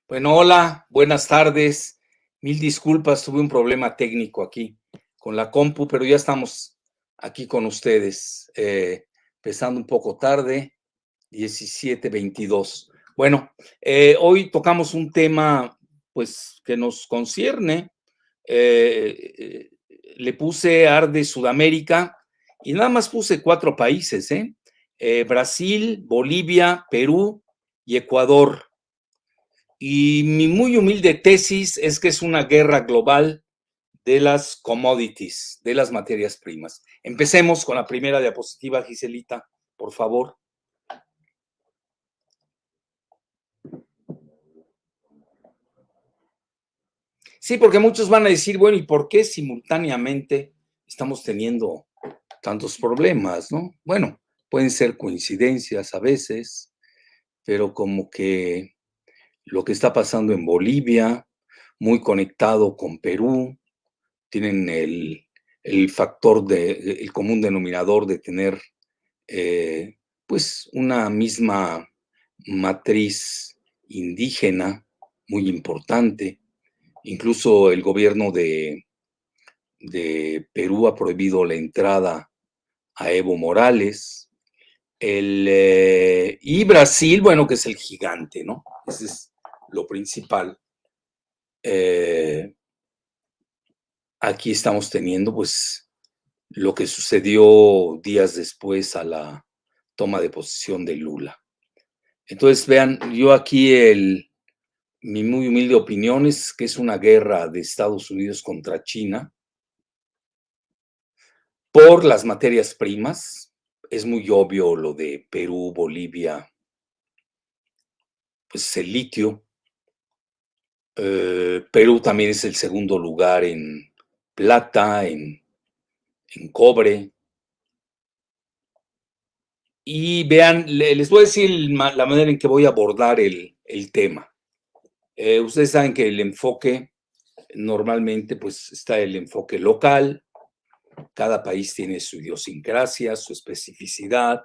Bueno, hola, buenas tardes. Mil disculpas, tuve un problema técnico aquí con la compu, pero ya estamos aquí con ustedes, empezando un poco tarde, 17:22. Bueno, hoy tocamos un tema, pues, que nos concierne. Eh, eh, Le puse Arde Sudamérica y nada más puse 4 países, ¿eh? Brasil, Bolivia, Perú y Ecuador. Y mi muy humilde tesis es que es una guerra global de las commodities, de las materias primas. Empecemos con la primera diapositiva, Giselita, por favor. Sí, porque muchos van a decir, bueno, ¿y por qué simultáneamente estamos teniendo tantos problemas, no? Bueno, pueden ser coincidencias a veces, pero como que lo que está pasando en Bolivia, muy conectado con Perú, tienen el factor el común denominador de tener pues una misma matriz indígena muy importante. Incluso el gobierno de Perú ha prohibido la entrada a Evo Morales. Y Brasil, bueno, que es el gigante, ¿no? Ese es lo principal. Aquí estamos teniendo, pues, lo que sucedió días después a la toma de posesión de Lula. Entonces, vean, yo aquí mi muy humilde opinión es que es una guerra de Estados Unidos contra China por las materias primas. Es muy obvio lo de Perú, Bolivia, pues el litio. Perú también es el segundo lugar en plata, en cobre. Y vean, les voy a decir la manera en que voy a abordar el tema. Ustedes saben que el enfoque, normalmente, pues está el enfoque local, cada país tiene su idiosincrasia, su especificidad.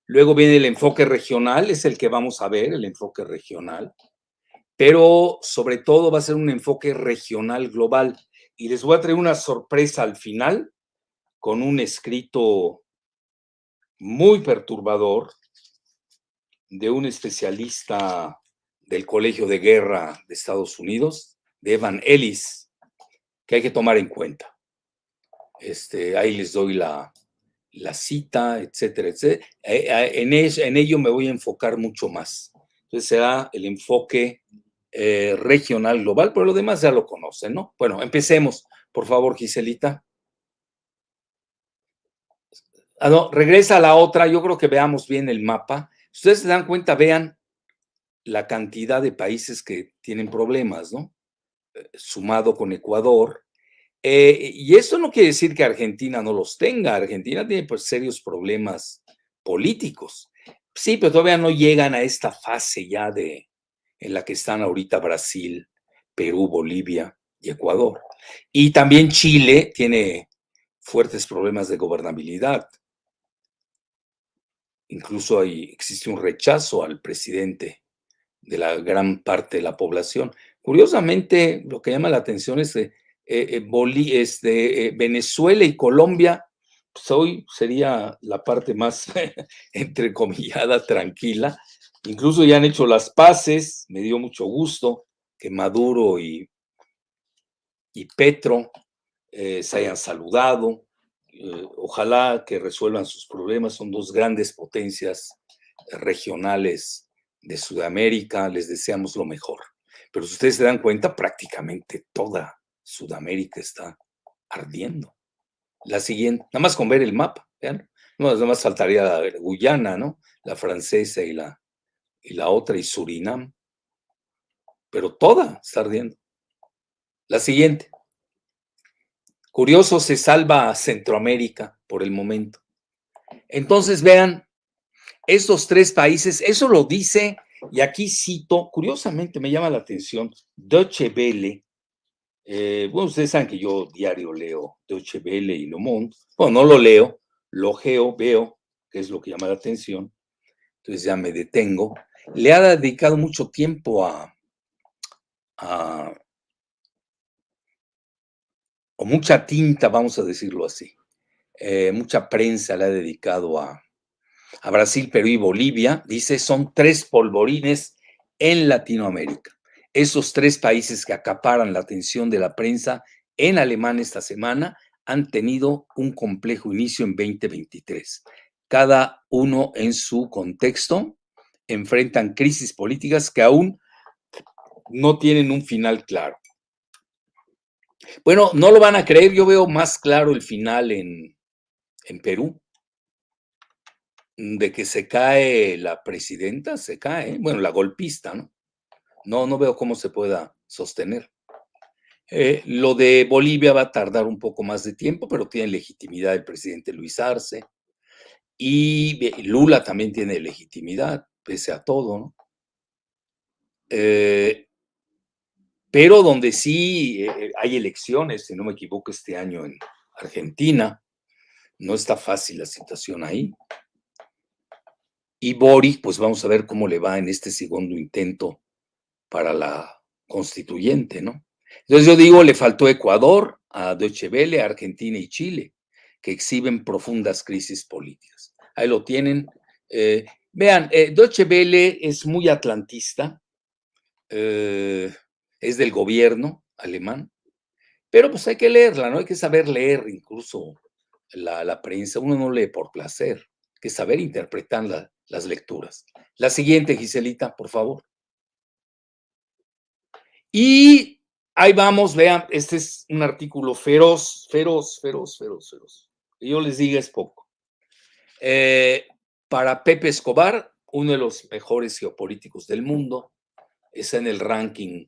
Luego viene el enfoque regional, es el que vamos a ver, el enfoque regional, pero sobre todo va a ser un enfoque regional global. Y les voy a traer una sorpresa al final con un escrito muy perturbador de un especialista del Colegio de Guerra de Estados Unidos, de Evan Ellis, que hay que tomar en cuenta. Ahí les doy la cita, etcétera, etcétera. En ello me voy a enfocar mucho más. Entonces será el enfoque regional global, pero lo demás ya lo conocen, ¿no? Bueno, empecemos, por favor, Giselita. No, regresa a la otra, yo creo que veamos bien el mapa. Si ustedes se dan cuenta, vean la cantidad de países que tienen problemas, ¿no? Sumado con Ecuador. Y eso no quiere decir que Argentina no los tenga. Argentina tiene pues serios problemas políticos. Sí, pero todavía no llegan a esta fase ya en la que están ahorita Brasil, Perú, Bolivia y Ecuador. Y también Chile tiene fuertes problemas de gobernabilidad. Incluso existe un rechazo al presidente de la gran parte de la población. Curiosamente, lo que llama la atención es que Venezuela y Colombia, pues hoy sería la parte más, entrecomillada, tranquila. Incluso ya han hecho las paces, me dio mucho gusto que Maduro y Petro se hayan saludado. Ojalá que resuelvan sus problemas, son dos grandes potencias regionales de Sudamérica, les deseamos lo mejor. Pero si ustedes se dan cuenta, prácticamente toda Sudamérica está ardiendo. La siguiente, nada más con ver el mapa, vean, no, nada más faltaría la Guyana, ¿no? La francesa y la otra, y Surinam, pero toda está ardiendo. La siguiente, curioso, se salva a Centroamérica por el momento. Entonces, vean, estos tres países, eso lo dice, y aquí cito, curiosamente me llama la atención, Deutsche Welle. Bueno, ustedes saben que yo diario leo Deutsche Welle y Le Monde. Bueno, no lo leo, lo veo, que es lo que llama la atención. Entonces ya me detengo. Le ha dedicado mucho tiempo ah, o mucha tinta, vamos a decirlo así, mucha prensa le ha dedicado a Brasil, Perú y Bolivia. Dice, son 3 polvorines en Latinoamérica. Esos 3 países que acaparan la atención de la prensa en alemán esta semana han tenido un complejo inicio en 2023. Cada uno en su contexto enfrentan crisis políticas que aún no tienen un final claro. Bueno, no lo van a creer, yo veo más claro el final en Perú. De que se cae la presidenta, se cae, bueno, la golpista, ¿no? No veo cómo se pueda sostener. Lo de Bolivia va a tardar un poco más de tiempo, pero tiene legitimidad el presidente Luis Arce. Y Lula también tiene legitimidad, pese a todo, ¿no? Pero donde sí hay elecciones, si no me equivoco, este año en Argentina, no está fácil la situación ahí. Y Boric, pues vamos a ver cómo le va en este segundo intento para la constituyente, ¿no? Entonces yo digo, le faltó Ecuador, a Deutsche Welle, Argentina y Chile, que exhiben profundas crisis políticas. Ahí lo tienen. Vean, Deutsche Welle es muy atlantista, es del gobierno alemán, pero pues hay que leerla, ¿no? Hay que saber leer incluso la prensa. Uno no lee por placer, hay que saber interpretar las lecturas. La siguiente, Giselita, por favor. Y ahí vamos, vean, este es un artículo feroz, feroz, feroz, feroz, feroz. Que yo les diga es poco. Para Pepe Escobar, uno de los mejores geopolíticos del mundo, está en el ranking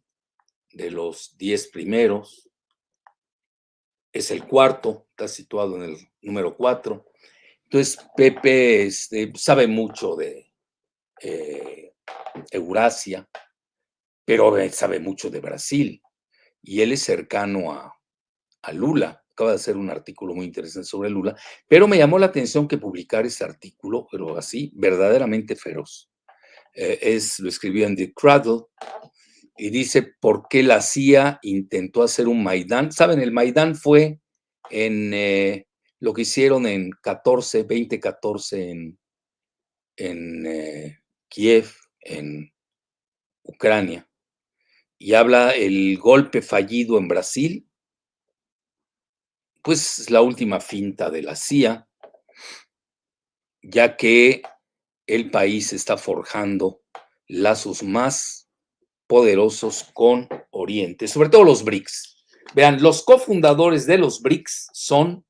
de los 10 primeros, es el cuarto, está situado en el número 4. Entonces, Pepe sabe mucho de Eurasia, pero sabe mucho de Brasil, y él es cercano a Lula. Acaba de hacer un artículo muy interesante sobre Lula, pero me llamó la atención que publicara ese artículo, pero así, verdaderamente feroz. Lo escribió en The Cradle y dice por qué la CIA intentó hacer un Maidán. Saben, el Maidán fue en lo que hicieron en 2014 en Kiev, en Ucrania, y habla el golpe fallido en Brasil, pues la última finta de la CIA, ya que el país está forjando lazos más poderosos con Oriente, sobre todo los BRICS. Vean, los cofundadores de los BRICS son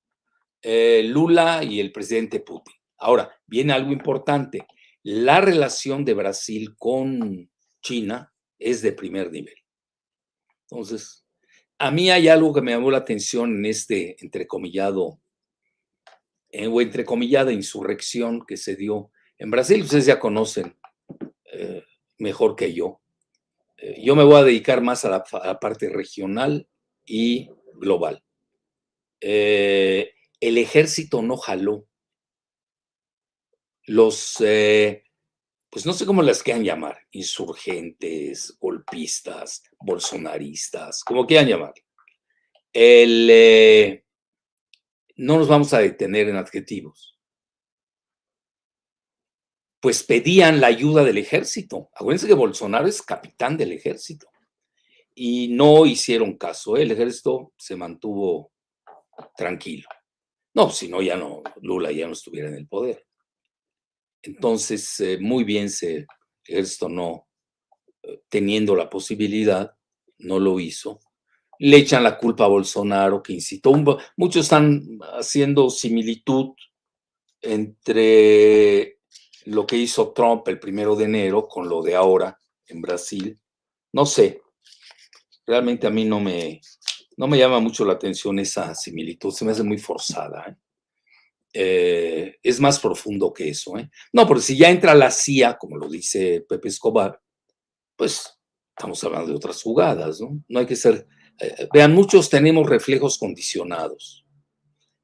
Lula y el presidente Putin. Ahora, viene algo importante. La relación de Brasil con China es de primer nivel. Entonces, a mí hay algo que me llamó la atención en este entrecomillado o entrecomillada insurrección que se dio en Brasil. Ustedes ya conocen mejor que yo. Yo me voy a dedicar más a la parte regional y global. El ejército no jaló. Los, pues no sé cómo las quieran llamar, insurgentes, golpistas, bolsonaristas, como quieran llamar. No nos vamos a detener en adjetivos. Pues pedían la ayuda del ejército. Acuérdense que Bolsonaro es capitán del ejército. Y no hicieron caso. El ejército se mantuvo tranquilo. No, si no, ya no, Lula ya no estuviera en el poder. Entonces, muy bien, el ejército no, teniendo la posibilidad, no lo hizo. Le echan la culpa a Bolsonaro, que incitó. Muchos están haciendo similitud entre lo que hizo Trump el 1 de enero con lo de ahora en Brasil. No sé, realmente a mí no me llama mucho la atención esa similitud, se me hace muy forzada. Es más profundo que eso. No, porque si ya entra la CIA, como lo dice Pepe Escobar, pues estamos hablando de otras jugadas, ¿no? No hay que ser... vean, muchos tenemos reflejos condicionados,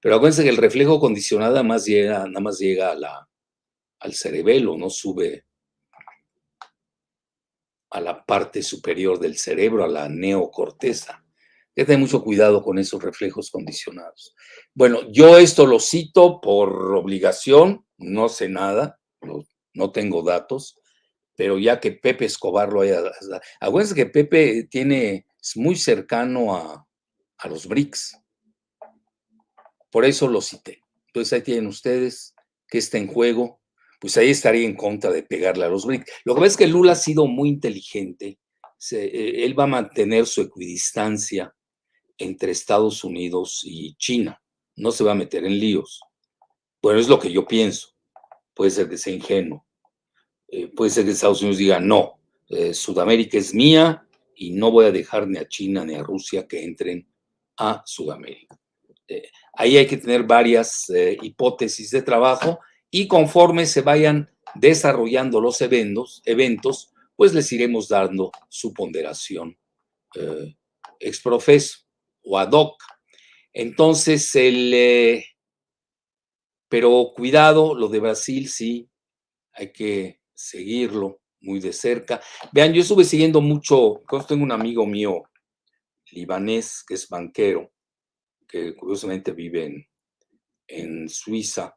pero acuérdense que el reflejo condicionado nada más llega al cerebelo, no sube a la parte superior del cerebro, a la neocorteza. Hay que tener mucho cuidado con esos reflejos condicionados. Bueno, yo esto lo cito por obligación, no sé nada, no tengo datos, pero ya que Pepe Escobar lo haya... Acuérdense que Pepe es muy cercano a los BRICS, por eso lo cité. Entonces ahí tienen ustedes que está en juego, pues ahí estaría en contra de pegarle a los BRICS. Lo que pasa es que Lula ha sido muy inteligente, él va a mantener su equidistancia entre Estados Unidos y China, no se va a meter en líos. Bueno, es lo que yo pienso, puede ser que sea ingenuo, puede ser que Estados Unidos diga no, Sudamérica es mía y no voy a dejar ni a China ni a Rusia que entren a Sudamérica. Ahí hay que tener varias hipótesis de trabajo y conforme se vayan desarrollando los eventos, pues les iremos dando su ponderación exprofeso o ad hoc. Entonces, pero cuidado, lo de Brasil sí, hay que seguirlo muy de cerca. Vean, yo estuve siguiendo mucho, tengo un amigo mío libanés que es banquero, que curiosamente vive en Suiza,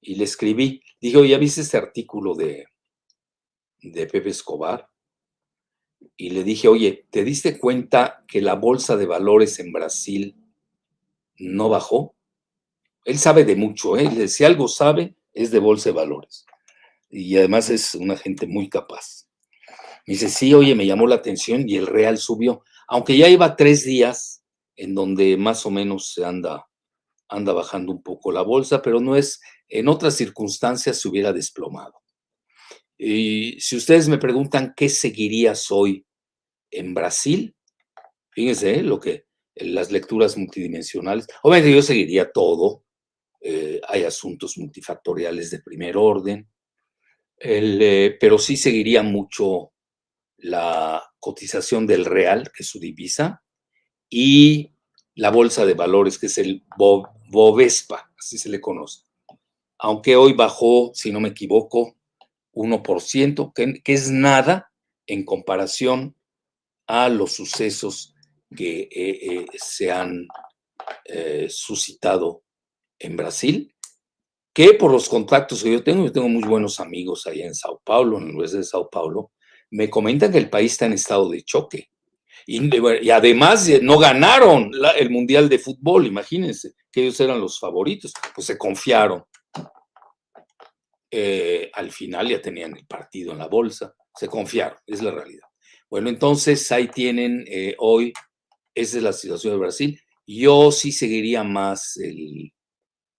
y le escribí, dije, oye, ¿ya viste este artículo de Pepe Escobar? Y le dije, oye, ¿te diste cuenta que la bolsa de valores en Brasil no bajó? Él sabe de mucho, ¿eh? Si algo sabe, es de bolsa de valores. Y además es una gente muy capaz. Me dice, sí, oye, me llamó la atención y el real subió. Aunque ya lleva 3 días en donde más o menos se anda bajando un poco la bolsa, pero no es, en otras circunstancias se hubiera desplomado. Y si ustedes me preguntan qué seguirías hoy en Brasil, fíjense las lecturas multidimensionales, obviamente yo seguiría todo, hay asuntos multifactoriales de primer orden, pero sí seguiría mucho la cotización del real, que es su divisa, y la bolsa de valores, que es el Bovespa, así se le conoce. Aunque hoy bajó, si no me equivoco, 1%, que es nada en comparación a los sucesos que se han suscitado en Brasil, que por los contactos que yo tengo muy buenos amigos allá en Sao Paulo, en el oeste de Sao Paulo, me comentan que el país está en estado de choque. Y además no ganaron el Mundial de Fútbol, imagínense, que ellos eran los favoritos, pues se confiaron. Al final ya tenían el partido en la bolsa, se confiaron, es la realidad. Bueno, entonces ahí tienen hoy, esa es la situación de Brasil. Yo sí seguiría más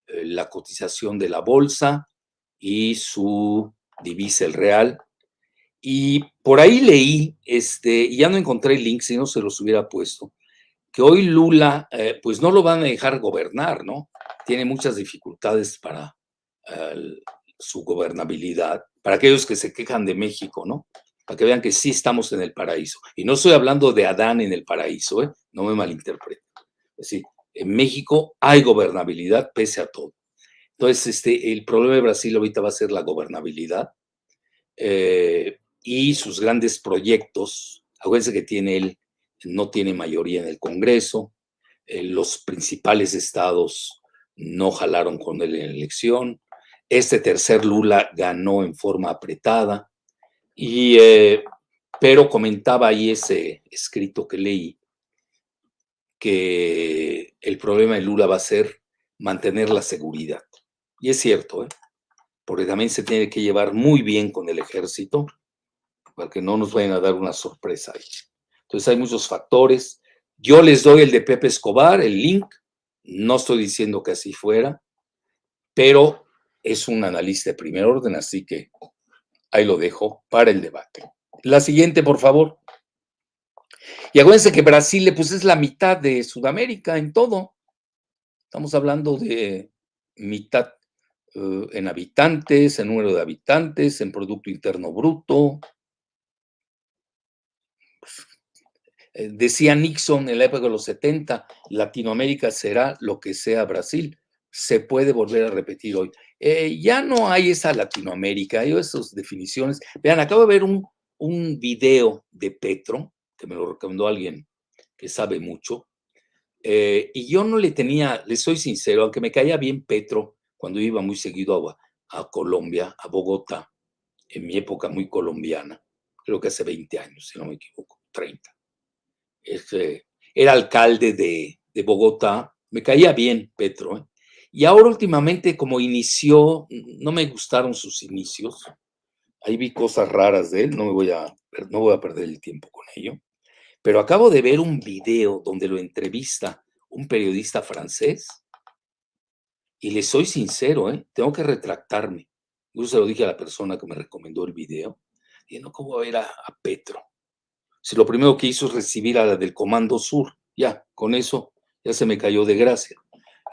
la cotización de la bolsa y su divisa, el real. Y por ahí leí, y ya no encontré el link, si no se los hubiera puesto, que hoy Lula, pues no lo van a dejar gobernar, ¿no? Tiene muchas dificultades para su gobernabilidad, para aquellos que se quejan de México, ¿no? Para que vean que sí estamos en el paraíso. Y no estoy hablando de Adán en el paraíso, ¿eh? No me malinterpreten. Es decir, en México hay gobernabilidad pese a todo. Entonces, el problema de Brasil ahorita va a ser la gobernabilidad y sus grandes proyectos. Acuérdense que él no tiene mayoría en el Congreso, los principales estados no jalaron con él en la elección, este tercer Lula ganó en forma apretada, pero comentaba ahí ese escrito que leí, que el problema de Lula va a ser mantener la seguridad. Y es cierto, porque también se tiene que llevar muy bien con el ejército, para que no nos vayan a dar una sorpresa ahí. Entonces hay muchos factores. Yo les doy el de Pepe Escobar, el link. No estoy diciendo que así fuera, pero es un analista de primer orden, así que ahí lo dejo para el debate. La siguiente, por favor. Y acuérdense que Brasil pues, es la mitad de Sudamérica en todo. Estamos hablando de mitad en habitantes, en número de habitantes, en Producto Interno Bruto. Decía Nixon en la época de los 70, Latinoamérica será lo que sea Brasil. Se puede volver a repetir hoy. Ya no hay esa Latinoamérica, hay esas definiciones. Vean, acabo de ver un video de Petro, que me lo recomendó alguien que sabe mucho, y yo no le tenía, le soy sincero, aunque me caía bien Petro cuando iba muy seguido a Colombia, a Bogotá, en mi época muy colombiana, creo que hace 20 años, si no me equivoco, 30. Era alcalde de Bogotá, me caía bien Petro, ¿eh? Y ahora últimamente como inició, no me gustaron sus inicios, ahí vi cosas raras de él, no voy a perder el tiempo con ello, pero acabo de ver un video donde lo entrevista un periodista francés y le soy sincero, tengo que retractarme. Yo se lo dije a la persona que me recomendó el video, y no, ¿cómo va a ver a Petro? Si lo primero que hizo es recibir a la del Comando Sur, ya, con eso ya se me cayó de gracia.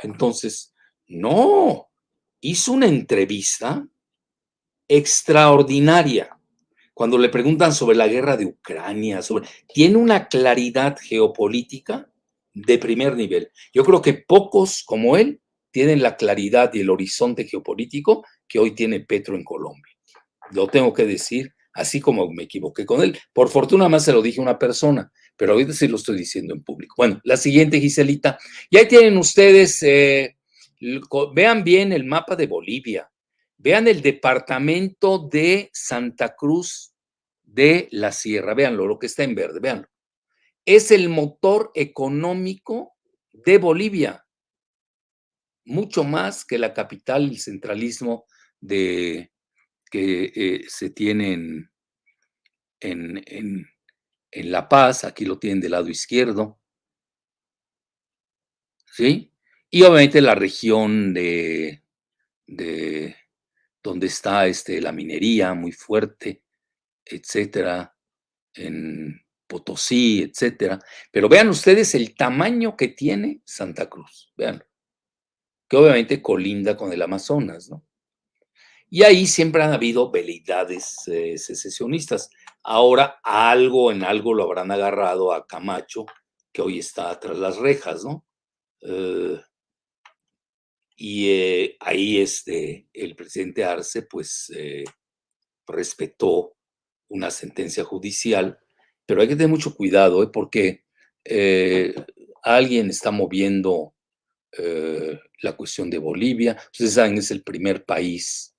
Entonces, no, hizo una entrevista extraordinaria. Cuando le preguntan sobre la guerra de Ucrania, tiene una claridad geopolítica de primer nivel. Yo creo que pocos como él tienen la claridad y el horizonte geopolítico que hoy tiene Petro en Colombia. Lo tengo que decir, así como me equivoqué con él. Por fortuna más se lo dije a una persona, pero ahorita sí lo estoy diciendo en público. Bueno, la siguiente, Giselita. Y ahí tienen ustedes, vean bien el mapa de Bolivia. Vean el departamento de Santa Cruz de la Sierra. Véanlo, lo que está en verde, véanlo. Es el motor económico de Bolivia, mucho más que la capital, el centralismo de, que se tiene en, en, en La Paz. Aquí lo tienen del lado izquierdo, ¿sí? Y obviamente la región de donde está la minería muy fuerte, etcétera, en Potosí, etcétera. Pero vean ustedes el tamaño que tiene Santa Cruz, vean, que obviamente colinda con el Amazonas, ¿no? Y ahí siempre han habido veleidades secesionistas. Ahora en algo lo habrán agarrado a Camacho, que hoy está tras las rejas, ¿no? Ahí el presidente Arce, pues, respetó una sentencia judicial, pero hay que tener mucho cuidado, porque alguien está moviendo la cuestión de Bolivia. Ustedes saben, es el primer país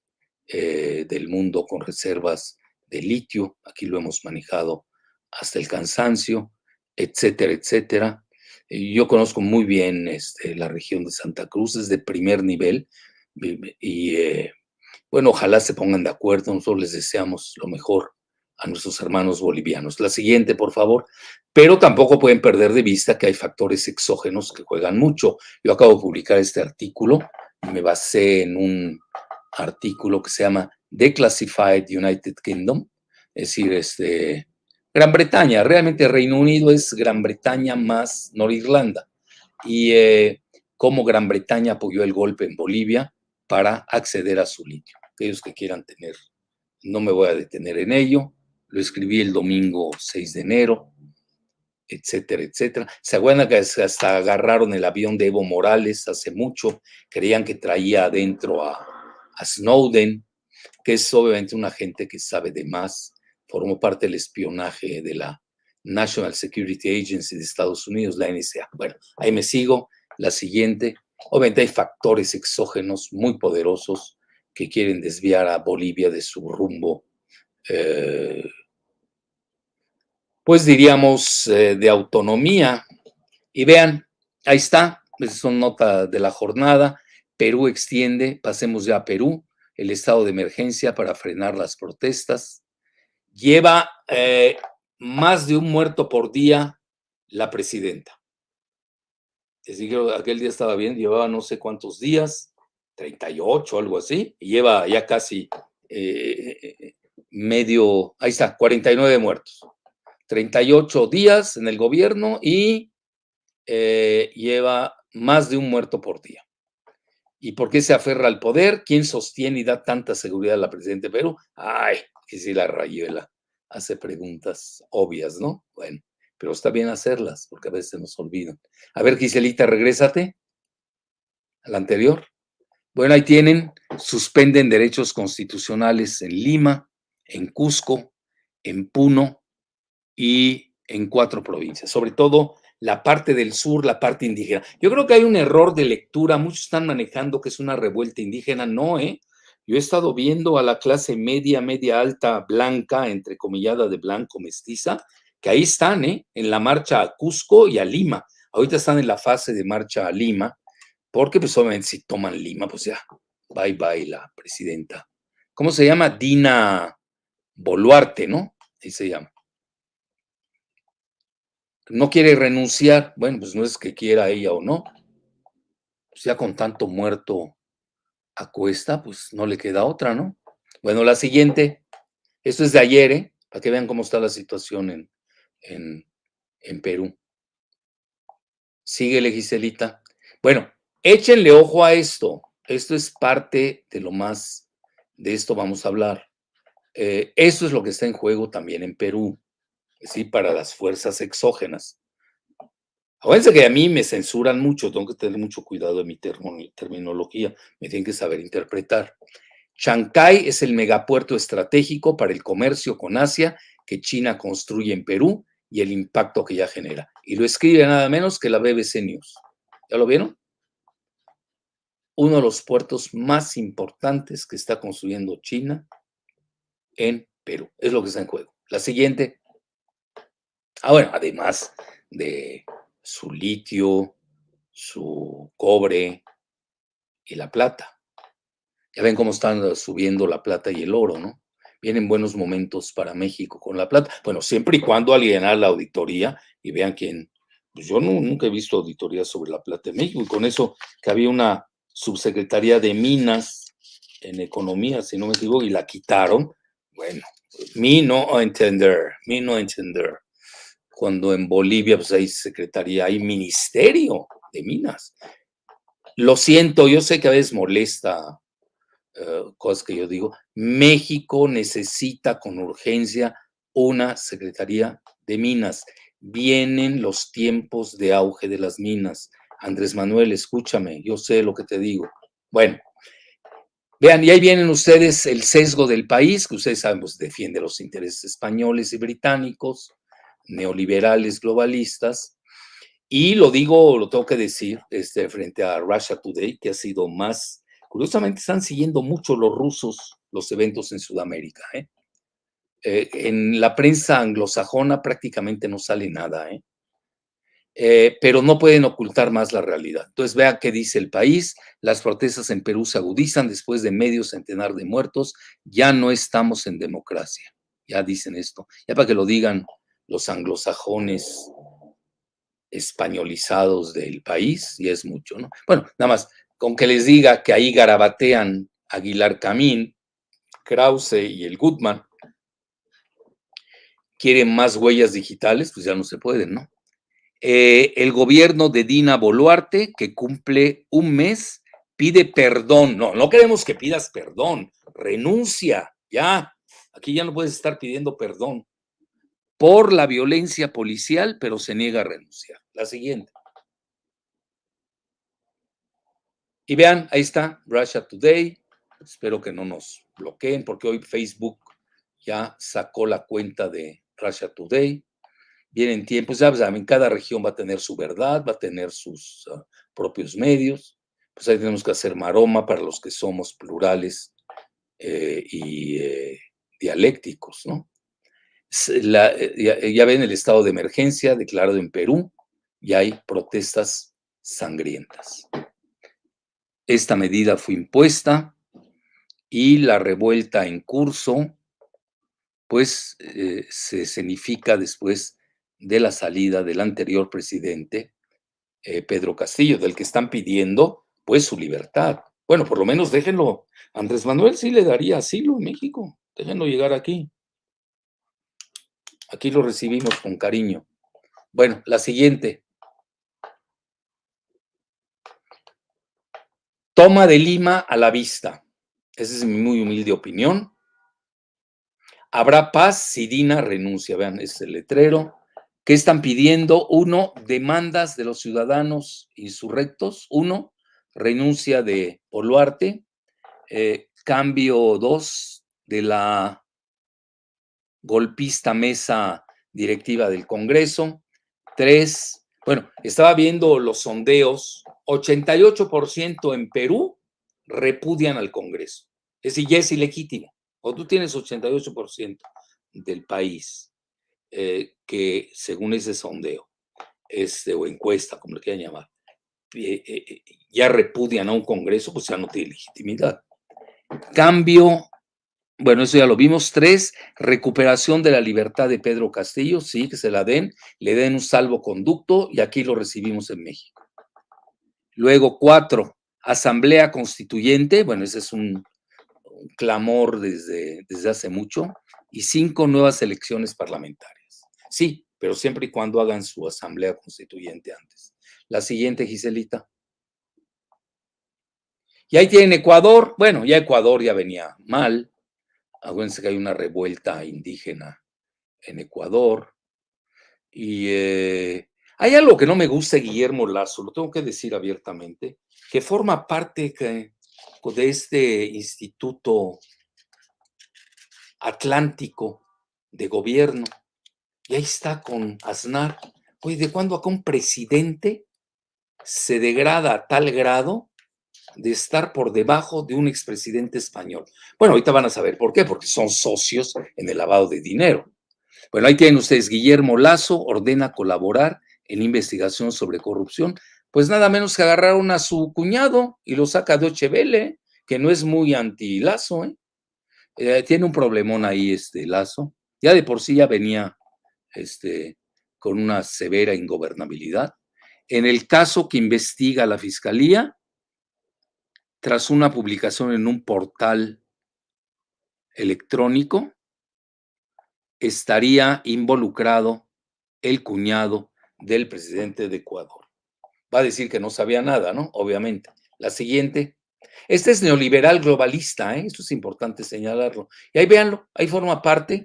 del mundo con reservas de litio. Aquí lo hemos manejado hasta el cansancio, etcétera, etcétera. Yo conozco muy bien la región de Santa Cruz, es de primer nivel. Y bueno, ojalá se pongan de acuerdo. Nosotros les deseamos lo mejor a nuestros hermanos bolivianos. La siguiente, por favor. Pero tampoco pueden perder de vista que hay factores exógenos que juegan mucho. Yo acabo de publicar este artículo, me basé en un artículo que se llama Declassified United Kingdom, es decir, Gran Bretaña. Realmente Reino Unido es Gran Bretaña más Norirlanda. Y cómo Gran Bretaña apoyó el golpe en Bolivia para acceder a su litio. Aquellos que quieran tener, no me voy a detener en ello. Lo escribí el domingo 6 de enero, etcétera, etcétera. Se acuerdan que hasta agarraron el avión de Evo Morales hace mucho, creían que traía adentro a Snowden, que es obviamente un agente que sabe de más, formó parte del espionaje de la National Security Agency de Estados Unidos, la NSA. Bueno, ahí me sigo. La siguiente, obviamente hay factores exógenos muy poderosos que quieren desviar a Bolivia de su rumbo, pues diríamos, de autonomía. Y vean, ahí está, es una nota de la jornada. Perú extiende, pasemos ya a Perú, el estado de emergencia para frenar las protestas. Lleva más de un muerto por día la presidenta. Es decir, aquel día estaba bien, llevaba no sé cuántos días, 38, algo así, y lleva ya casi medio, ahí está, 49 muertos. 38 días en el gobierno y lleva más de un muerto por día. ¿Y por qué se aferra al poder? ¿Quién sostiene y da tanta seguridad a la presidenta de Perú? Ay, que si la Rayuela hace preguntas obvias, ¿no? Bueno, pero está bien hacerlas, porque a veces se nos olvidan. A ver, Giselita, regrésate a la anterior. Bueno, ahí tienen, suspenden derechos constitucionales en Lima, en Cusco, en Puno y en 4 provincias, sobre todo la parte del sur, la parte indígena. Yo creo que hay un error de lectura, muchos están manejando que es una revuelta indígena, no, yo he estado viendo a la clase media, media alta, blanca, entrecomillada de blanco, mestiza, que ahí están, en la marcha a Cusco y a Lima. Ahorita están en la fase de marcha a Lima, porque pues obviamente si toman Lima, pues ya, bye bye la presidenta. ¿Cómo se llama? Dina Boluarte, ¿no? Ahí se llama. No quiere renunciar, bueno, pues no es que quiera ella o no, pues ya con tanto muerto a cuesta, pues no le queda otra, ¿no? Bueno, la siguiente, esto es de ayer, para que vean cómo está la situación en, en Perú. Síguele, Giselita. Bueno, échenle ojo a esto. Esto es parte de lo más, de esto vamos a hablar. Esto es lo que está en juego también en Perú, ¿sí? Para las fuerzas exógenas. Acuérdense que a mí me censuran mucho, tengo que tener mucho cuidado de mi terminología, me tienen que saber interpretar. Chancay es el megapuerto estratégico para el comercio con Asia que China construye en Perú y el impacto que ya genera. Y lo escribe nada menos que la BBC News. ¿Ya lo vieron? Uno de los puertos más importantes que está construyendo China en Perú. Es lo que está en juego. La siguiente. Bueno, además de su litio, su cobre y la plata. Ya ven cómo están subiendo la plata y el oro, ¿no? Vienen buenos momentos para México con la plata. Bueno, siempre y cuando alguien haga la auditoría y vean quién. Pues yo nunca he visto auditoría sobre la plata de México y con eso que había una subsecretaría de Minas en Economía, si no me equivoco, y la quitaron. Bueno, mi no entender, mi no entender. Cuando en Bolivia pues hay secretaría, hay ministerio de Minas. Lo siento, yo sé que a veces molesta cosas que yo digo. México necesita con urgencia una Secretaría de Minas. Vienen los tiempos de auge de las minas. Andrés Manuel, escúchame, yo sé lo que te digo. Bueno, vean, y ahí vienen ustedes el sesgo del país, que ustedes saben, pues defiende los intereses españoles y británicos, neoliberales, globalistas, y lo digo, lo tengo que decir, frente a Russia Today, que ha sido más, curiosamente están siguiendo mucho los rusos los eventos en Sudamérica. En la prensa anglosajona prácticamente no sale nada, pero no pueden ocultar más la realidad. Entonces, vea qué dice el país. Las protestas en Perú se agudizan después de medio centenar de muertos. Ya no estamos en democracia. Ya dicen esto. Ya para que lo digan los anglosajones españolizados del país, y es mucho, ¿no? Bueno, nada más, con que les diga que ahí garabatean Aguilar Camín, Krause y el Goodman, quieren más huellas digitales, pues ya no se pueden, ¿no? El gobierno de Dina Boluarte, que cumple un mes, pide perdón. No, no queremos que pidas perdón, renuncia, ya. Aquí ya no puedes estar pidiendo perdón por la violencia policial, pero se niega a renunciar. La siguiente. Y vean, ahí está, Russia Today. Espero que no nos bloqueen, porque hoy Facebook ya sacó la cuenta de Russia Today. Vienen tiempos, ya saben, cada región va a tener su verdad, va a tener sus propios medios. Pues ahí tenemos que hacer maroma para los que somos plurales y dialécticos, ¿no? Ya ven el estado de emergencia declarado en Perú y hay protestas sangrientas. Esta medida fue impuesta y la revuelta en curso, pues se escenifica después de la salida del anterior presidente, Pedro Castillo, del que están pidiendo, pues, su libertad. Bueno, por lo menos déjenlo. Andrés Manuel sí le daría asilo en México. Déjenlo llegar aquí. Aquí lo recibimos con cariño. Bueno, la siguiente. Toma de Lima a la vista. Esa es mi muy humilde opinión. Habrá paz si Dina renuncia. Vean, es el letrero. ¿Qué están pidiendo? Uno, demandas de los ciudadanos insurrectos. Uno, renuncia de Boluarte. Cambio dos, de la golpista mesa directiva del Congreso. 3, bueno, estaba viendo los sondeos, 88% en Perú repudian al Congreso. Es decir, ya es ilegítimo. O tú tienes 88% del país que, según ese sondeo, o encuesta, como le quieran llamar, ya repudian a un Congreso, pues ya no tiene legitimidad. Cambio, bueno, eso ya lo vimos. 3, recuperación de la libertad de Pedro Castillo, sí, que se la den, le den un salvoconducto y aquí lo recibimos en México. Luego, 4, asamblea constituyente, bueno, ese es un clamor desde hace mucho. Y 5, nuevas elecciones parlamentarias. Sí, pero siempre y cuando hagan su asamblea constituyente antes. La siguiente, Giselita. Y ahí tienen Ecuador. Bueno, ya Ecuador ya venía mal. Acuérdense que hay una revuelta indígena en Ecuador. Y hay algo que no me gusta de Guillermo Lazo, lo tengo que decir abiertamente, que forma parte de este Instituto Atlántico de Gobierno. Y ahí está con Aznar. Oye, ¿de cuándo acá un presidente se degrada a tal grado de estar por debajo de un expresidente español? Bueno, ahorita van a saber por qué, porque son socios en el lavado de dinero. Bueno, ahí tienen ustedes, Guillermo Lazo ordena colaborar en investigación sobre corrupción. Pues nada menos que agarraron a su cuñado y lo saca de Ochevele, que no es muy anti-Lazo, ¿eh? Tiene un problemón ahí Lazo. Ya de por sí ya venía con una severa ingobernabilidad. En el caso que investiga la Fiscalía, tras una publicación en un portal electrónico, estaría involucrado el cuñado del presidente de Ecuador. Va a decir que no sabía nada, ¿no? Obviamente. La siguiente. Este es neoliberal globalista, ¿eh? Esto es importante señalarlo. Y ahí véanlo, ahí forma parte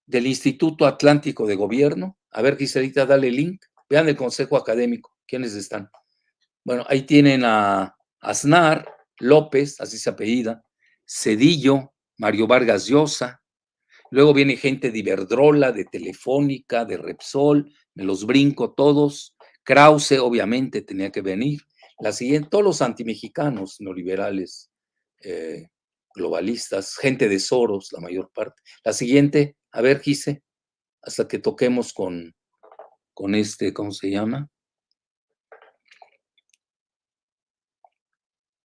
del Instituto Atlántico de Gobierno. A ver, Giselita, dale link. Vean el Consejo Académico. ¿Quiénes están? Bueno, ahí tienen a Aznar, López, así se apellida, Cedillo, Mario Vargas Llosa. Luego viene gente de Iberdrola, de Telefónica, de Repsol, me los brinco todos. Krause, obviamente, tenía que venir. La siguiente, todos los antimexicanos, neoliberales, globalistas, gente de Soros, la mayor parte. La siguiente, a ver, Gise, hasta que toquemos con ¿cómo se llama?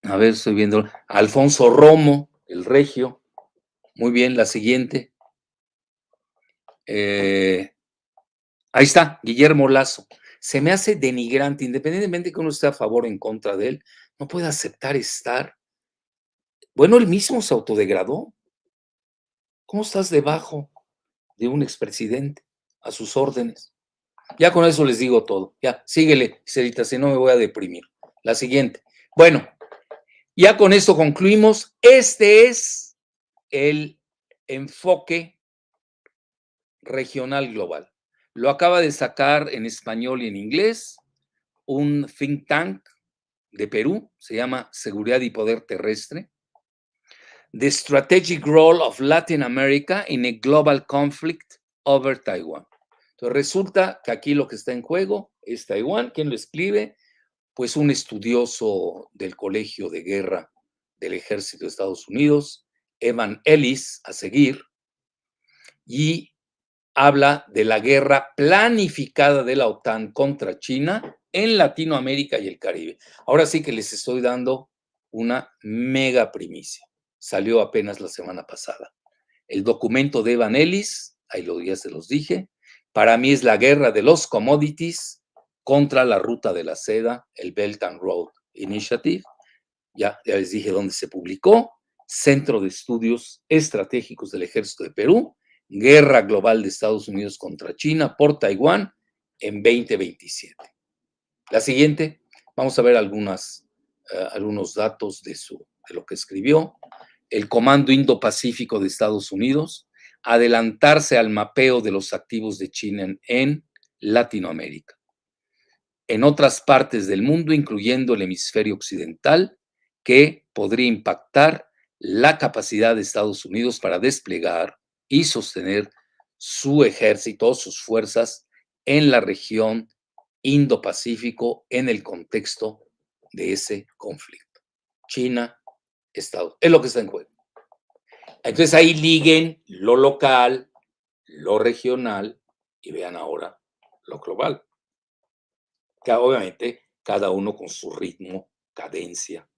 A ver, estoy viendo. Alfonso Romo, el regio. Muy bien, la siguiente. Ahí está, Guillermo Lazo. Se me hace denigrante, independientemente de que uno esté a favor o en contra de él, no puede aceptar estar. Bueno, él mismo se autodegradó. ¿Cómo estás debajo de un expresidente a sus órdenes? Ya con eso les digo todo. Ya, síguele, Cerita, si no me voy a deprimir. La siguiente. Bueno, ya con esto concluimos. Este es el enfoque regional global. Lo acaba de sacar en español y en inglés un think tank de Perú, se llama Seguridad y Poder Terrestre. The Strategic Role of Latin America in a Global Conflict over Taiwan. Entonces resulta que aquí lo que está en juego es Taiwán. ¿Quién lo escribe? Pues un estudioso del Colegio de Guerra del Ejército de Estados Unidos, Evan Ellis, a seguir, y habla de la guerra planificada de la OTAN contra China en Latinoamérica y el Caribe. Ahora sí que les estoy dando una mega primicia. Salió apenas la semana pasada. El documento de Evan Ellis, ahí ya se los dije, para mí es la guerra de los commodities contra la ruta de la seda, el Belt and Road Initiative. Ya les dije dónde se publicó, Centro de Estudios Estratégicos del Ejército de Perú, Guerra Global de Estados Unidos contra China por Taiwán en 2027. La siguiente, vamos a ver algunos datos de lo que escribió. El Comando Indo-Pacífico de Estados Unidos, adelantarse al mapeo de los activos de China en Latinoamérica. En otras partes del mundo, incluyendo el hemisferio occidental, que podría impactar la capacidad de Estados Unidos para desplegar y sostener su ejército, sus fuerzas en la región Indo-Pacífico en el contexto de ese conflicto. China, Estados, es lo que está en juego. Entonces ahí liguen lo local, lo regional y vean ahora lo global. Que obviamente cada uno con su ritmo, cadencia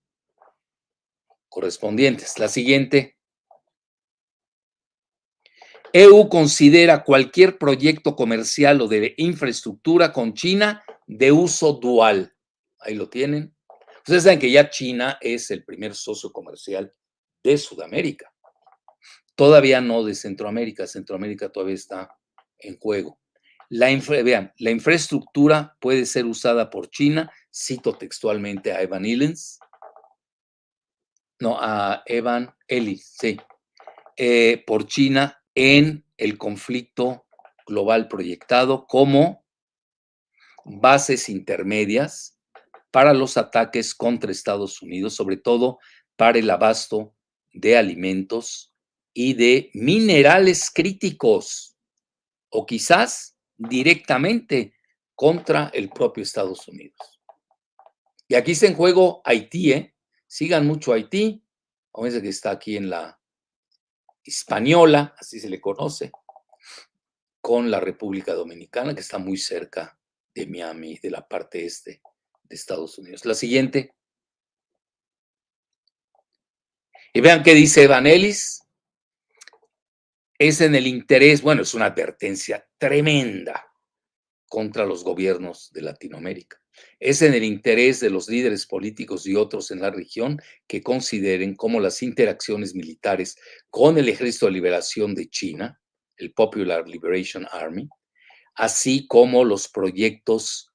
correspondientes. La siguiente. EU considera cualquier proyecto comercial o de infraestructura con China de uso dual. Ahí lo tienen. Ustedes saben que ya China es el primer socio comercial de Sudamérica. Todavía no de Centroamérica. Centroamérica todavía está en juego. Vean, la infraestructura puede ser usada por China, cito textualmente a Evan Ellis, sí, por China en el conflicto global proyectado como bases intermedias para los ataques contra Estados Unidos, sobre todo para el abasto de alimentos y de minerales críticos, o quizás directamente contra el propio Estados Unidos. Y aquí está en juego Haití, ¿eh? Sigan mucho Haití, acuérdense que está aquí en la Hispaniola, así se le conoce, con la República Dominicana, que está muy cerca de Miami, de la parte este de Estados Unidos. La siguiente. Y vean qué dice Evan Ellis. Es en el interés, bueno, es una advertencia tremenda contra los gobiernos de Latinoamérica. Es en el interés de los líderes políticos y otros en la región que consideren cómo las interacciones militares con el Ejército de Liberación de China, el Popular Liberation Army, así como los proyectos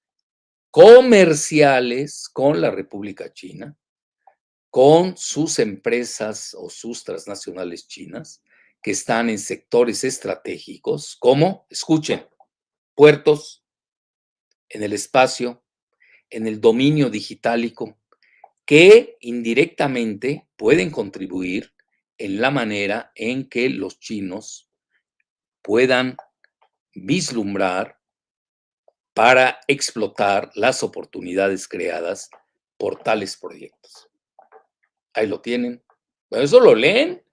comerciales con la República China, con sus empresas o sus transnacionales chinas que están en sectores estratégicos como, escuchen, puertos, en el espacio, en el dominio digitálico, que indirectamente pueden contribuir en la manera en que los chinos puedan vislumbrar para explotar las oportunidades creadas por tales proyectos. Ahí lo tienen. Bueno, eso lo leen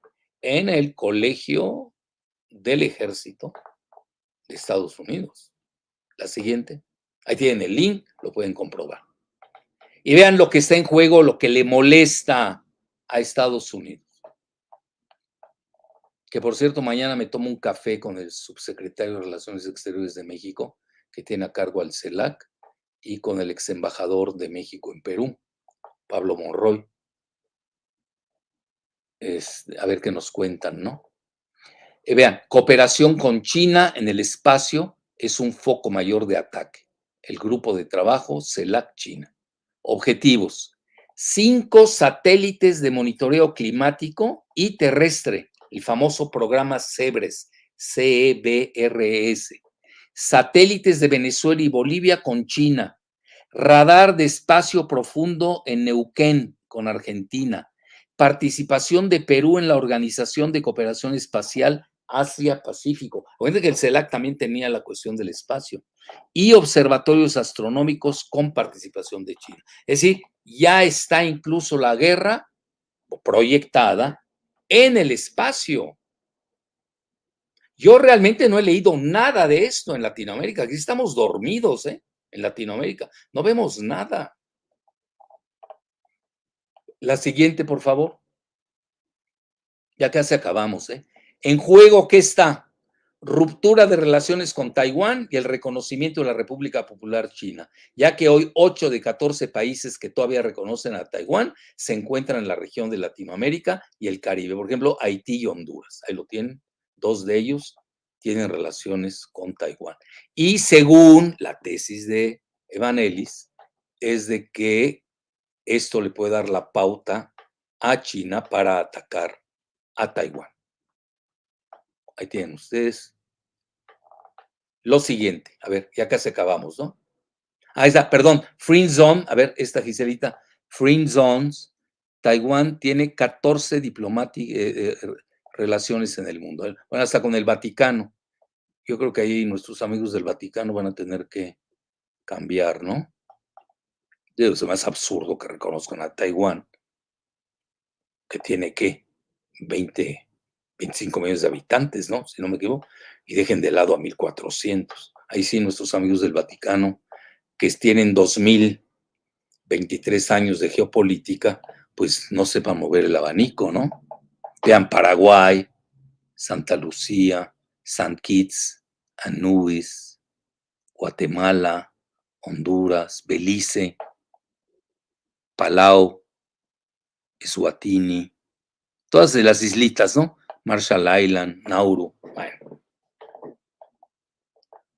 en el Colegio del Ejército de Estados Unidos. La siguiente. Ahí tienen el link, lo pueden comprobar. Y vean lo que está en juego, lo que le molesta a Estados Unidos. Que por cierto, mañana me tomo un café con el subsecretario de Relaciones Exteriores de México, que tiene a cargo al CELAC, y con el ex embajador de México en Perú, Pablo Monroy. A ver qué nos cuentan, ¿no? Vean, cooperación con China en el espacio es un foco mayor de ataque. El grupo de trabajo CELAC China. Objetivos: 5 satélites de monitoreo climático y terrestre, el famoso programa CEBRES, CEBRS. Satélites de Venezuela y Bolivia con China. Radar de espacio profundo en Neuquén con Argentina. Participación de Perú en la Organización de Cooperación Espacial Asia-Pacífico. Recuerden que el CELAC también tenía la cuestión del espacio. Y observatorios astronómicos con participación de China. Es decir, ya está incluso la guerra proyectada en el espacio. Yo realmente no he leído nada de esto en Latinoamérica. Aquí estamos dormidos, ¿eh? En Latinoamérica. No vemos nada. La siguiente, por favor. Ya casi acabamos, ¿eh? En juego, ¿qué está? Ruptura de relaciones con Taiwán y el reconocimiento de la República Popular China, ya que hoy 8 de 14 países que todavía reconocen a Taiwán se encuentran en la región de Latinoamérica y el Caribe. Por ejemplo, Haití y Honduras. Ahí lo tienen. 2 de ellos tienen relaciones con Taiwán. Y según la tesis de Evan Ellis, es de que esto le puede dar la pauta a China para atacar a Taiwán. Ahí tienen ustedes. Lo siguiente, a ver, ya casi acabamos, ¿no? Ahí está, perdón, Free Zone, a ver, esta Giselita, Free Zones, Taiwán tiene 14 relaciones en el mundo. Bueno, hasta con el Vaticano. Yo creo que ahí nuestros amigos del Vaticano van a tener que cambiar, ¿no? Digo, se me hace absurdo que reconozcan a Taiwán, que tiene, ¿qué? 20, 25 millones de habitantes, ¿no? Si no me equivoco, y dejen de lado a 1400. Ahí sí, nuestros amigos del Vaticano, que tienen 2023 años de geopolítica, pues no sepan mover el abanico, ¿no? Vean Paraguay, Santa Lucía, San Kitts, Anubis, Guatemala, Honduras, Belice, Palau, Eswatini, todas de las islitas, ¿no? Marshall Island, Nauru. Bueno,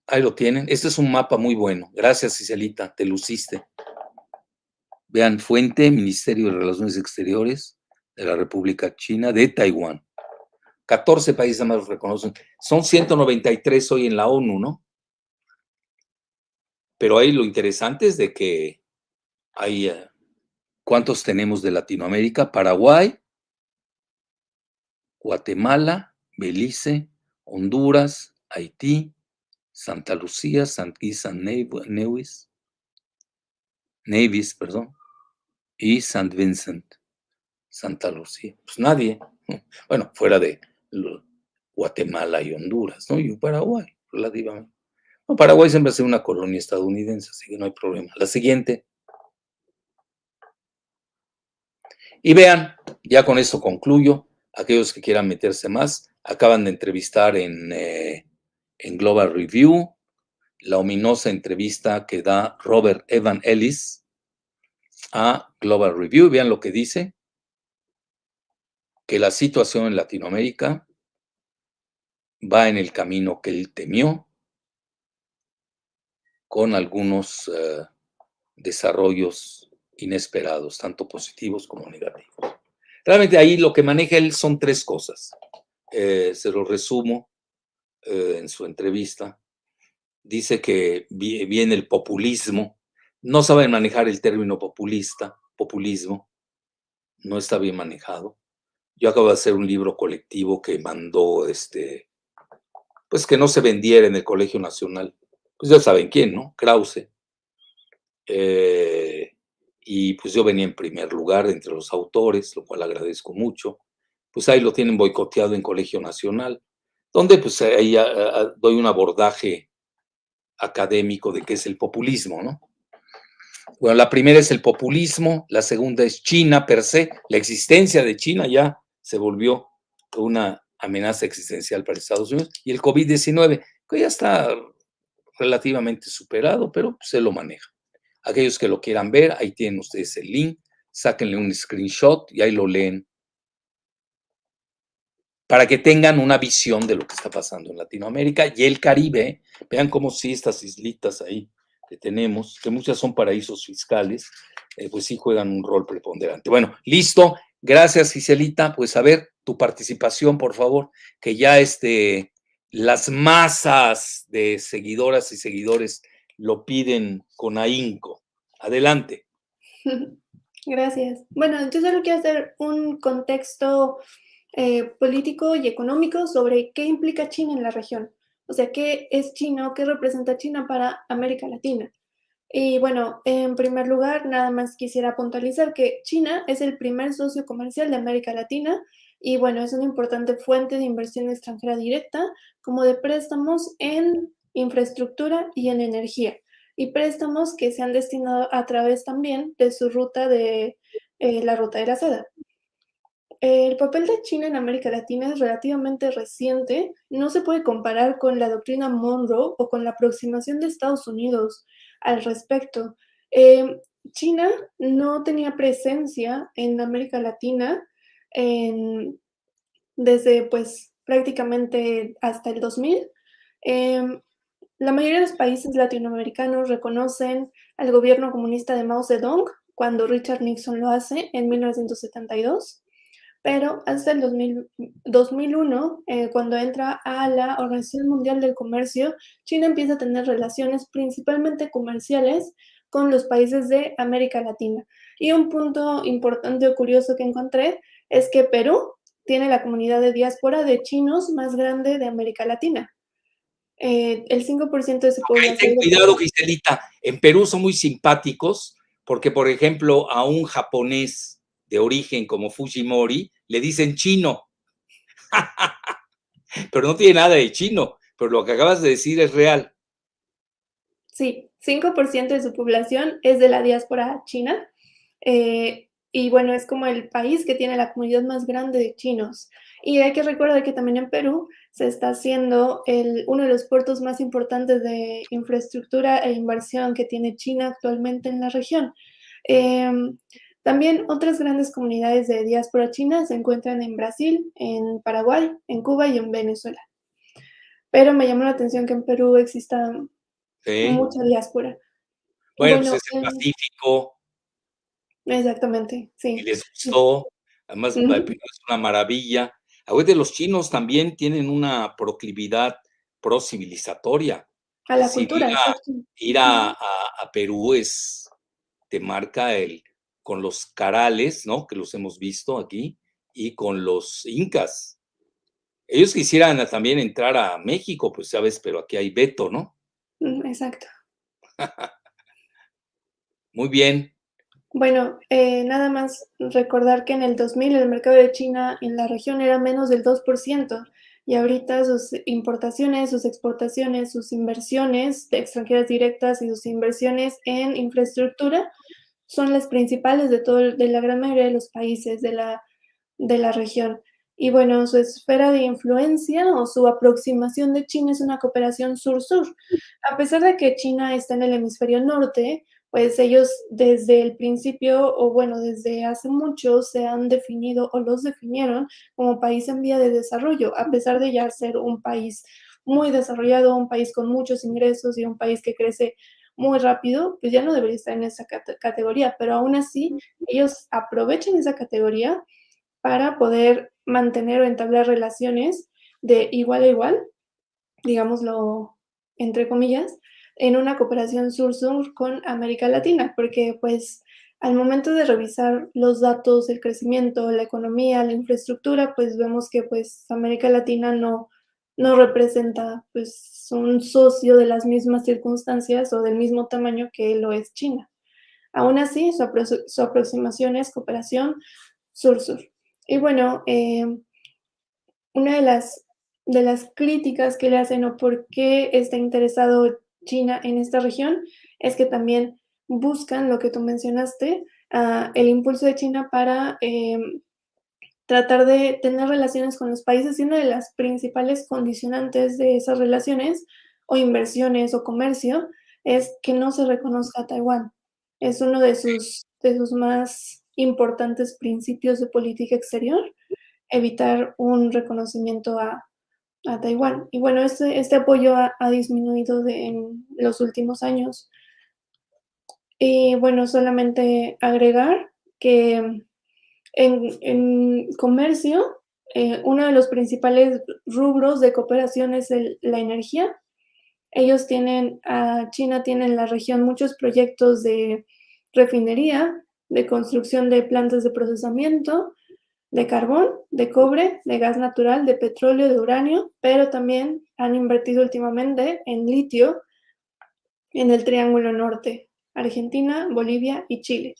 ahí lo tienen. Este es un mapa muy bueno. Gracias, Ciselita, te luciste. Vean, fuente, Ministerio de Relaciones Exteriores de la República China de Taiwán. 14 países más lo reconocen. Son 193 hoy en la ONU, ¿no? Pero ahí lo interesante es de que hay, ¿cuántos tenemos de Latinoamérica? Paraguay, Guatemala, Belice, Honduras, Haití, Santa Lucía, San Nevis, perdón, y San Vincent, Santa Lucía. Pues nadie. Bueno, fuera de Guatemala y Honduras, ¿no? Y Paraguay, relativamente. No, Paraguay siempre ha sido una colonia estadounidense, así que no hay problema. La siguiente. Y vean, ya con esto concluyo. Aquellos que quieran meterse más, acaban de entrevistar en Global Review la ominosa entrevista que da Robert Evan Ellis a Global Review. Vean lo que dice, que la situación en Latinoamérica va en el camino que él temió, con algunos desarrollos inesperados, tanto positivos como negativos. Realmente ahí lo que maneja él son tres cosas. Se lo resumo en su entrevista. Dice que viene el populismo. No saben manejar el término populismo. No está bien manejado. Yo acabo de hacer un libro colectivo que mandó, pues que no se vendiera en el Colegio Nacional. Pues ya saben quién, ¿no? Krause. Y pues yo venía en primer lugar entre los autores, lo cual agradezco mucho. Pues ahí lo tienen boicoteado en Colegio Nacional, donde pues ahí doy un abordaje académico de qué es el populismo, ¿no? Bueno, la primera es el populismo, la segunda es China per se, la existencia de China ya se volvió una amenaza existencial para Estados Unidos, y el COVID-19, que ya está relativamente superado, pero se lo maneja. Aquellos que lo quieran ver, ahí tienen ustedes el link, sáquenle un screenshot y ahí lo leen para que tengan una visión de lo que está pasando en Latinoamérica y el Caribe. Vean cómo sí estas islitas ahí que tenemos, que muchas son paraísos fiscales, pues sí juegan un rol preponderante. Bueno, listo. Gracias, Giselita. Pues a ver, tu participación, por favor, que ya las masas de seguidoras y seguidores lo piden con ahínco. Adelante. Gracias. Bueno, yo solo quiero hacer un contexto político y económico sobre qué implica China en la región. O sea, qué es China o qué representa China para América Latina. Y bueno, en primer lugar, nada más quisiera puntualizar que China es el primer socio comercial de América Latina y bueno, es una importante fuente de inversión extranjera directa, como de préstamos en infraestructura y en energía, y préstamos que se han destinado a través también de su ruta de la ruta de la seda. El papel de China en América Latina es relativamente reciente, no se puede comparar con la doctrina Monroe o con la aproximación de Estados Unidos al respecto. Em, China no tenía presencia en América Latina desde pues prácticamente hasta el 2000. Em, la mayoría de los países latinoamericanos reconocen al gobierno comunista de Mao Zedong cuando Richard Nixon lo hace en 1972. Pero hasta el 2001, cuando entra a la Organización Mundial del Comercio, China empieza a tener relaciones principalmente comerciales con los países de América Latina. Y un punto importante o curioso que encontré es que Perú tiene la comunidad de diáspora de chinos más grande de América Latina. El 5% de su Ok, ten población de cuidado, Giselita. En Perú son muy simpáticos porque, por ejemplo, a un japonés de origen como Fujimori le dicen chino, pero no tiene nada de chino. Pero lo que acabas de decir es real. Sí, 5% de su población es de la diáspora china. Y bueno, es como el país que tiene la comunidad más grande de chinos. Y hay que recordar que también en Perú se está haciendo uno de los puertos más importantes de infraestructura e inversión que tiene China actualmente en la región. Em, También otras grandes comunidades de diáspora china se encuentran en Brasil, en Paraguay, en Cuba y en Venezuela. Pero me llamó la atención que en Perú exista ¿Sí? mucha diáspora. Bueno, pues Bueno, es el Pacífico exactamente, y sí. les gustó. Además, Perú Ujú. es una maravilla. Acuérdate, los chinos también tienen una proclividad pro-civilizatoria. A Es la decir, cultura, exacto. ir Ujú. a Perú te marca con los carales, ¿no? Que los hemos visto aquí, y con los incas. Ellos quisieran también entrar a México, pues sabes, pero aquí hay veto, ¿no? Exacto. Muy bien. Bueno, nada más recordar que en el 2000 el mercado de China en la región era menos del 2% y ahorita sus importaciones, sus exportaciones, sus inversiones de extranjeras directas y sus inversiones en infraestructura son las principales de la gran mayoría de los países de la región. Y bueno, su esfera de influencia o su aproximación de China es una cooperación sur-sur. A pesar de que China está en el hemisferio norte, pues ellos desde el principio, o bueno, desde hace mucho se han definido o los definieron como país en vía de desarrollo, a pesar de ya ser un país muy desarrollado, un país con muchos ingresos y un país que crece muy rápido, pues ya no debería estar en esa categoría, pero aún así ellos aprovechan esa categoría para poder mantener o entablar relaciones de igual a igual, digámoslo entre comillas, en una cooperación sur-sur con América Latina, porque pues al momento de revisar los datos, el crecimiento, la economía, la infraestructura, pues vemos que pues América Latina no representa pues un socio de las mismas circunstancias o del mismo tamaño que lo es China. Aún así, su aproximación es cooperación sur-sur. Y bueno, una de las críticas que le hacen o por qué está interesado China en esta región es que también buscan lo que tú mencionaste, el impulso de China para tratar de tener relaciones con los países y una de las principales condicionantes de esas relaciones o inversiones o comercio es que no se reconozca a Taiwán. Es uno de sus más importantes principios de política exterior, evitar un reconocimiento a Taiwán. Y bueno, este apoyo ha disminuido en los últimos años. Y bueno, solamente agregar que en comercio, uno de los principales rubros de cooperación es la energía. China tiene en la región muchos proyectos de refinería, de construcción de plantas de procesamiento, de carbón, de cobre, de gas natural, de petróleo, de uranio, pero también han invertido últimamente en litio en el Triángulo Norte, Argentina, Bolivia y Chile.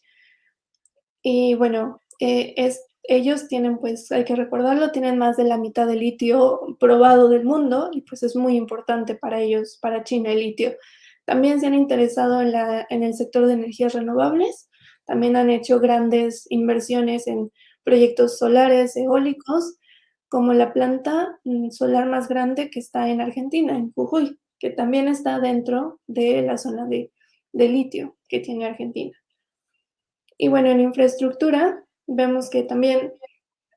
Y bueno, ellos tienen, pues, hay que recordarlo, tienen más de la mitad del litio probado del mundo y pues es muy importante para ellos, para China el litio. También se han interesado en el sector de energías renovables, también han hecho grandes inversiones en proyectos solares, eólicos, como la planta solar más grande que está en Argentina, en Jujuy, que también está dentro de la zona de litio que tiene Argentina. Y bueno, en infraestructura vemos que también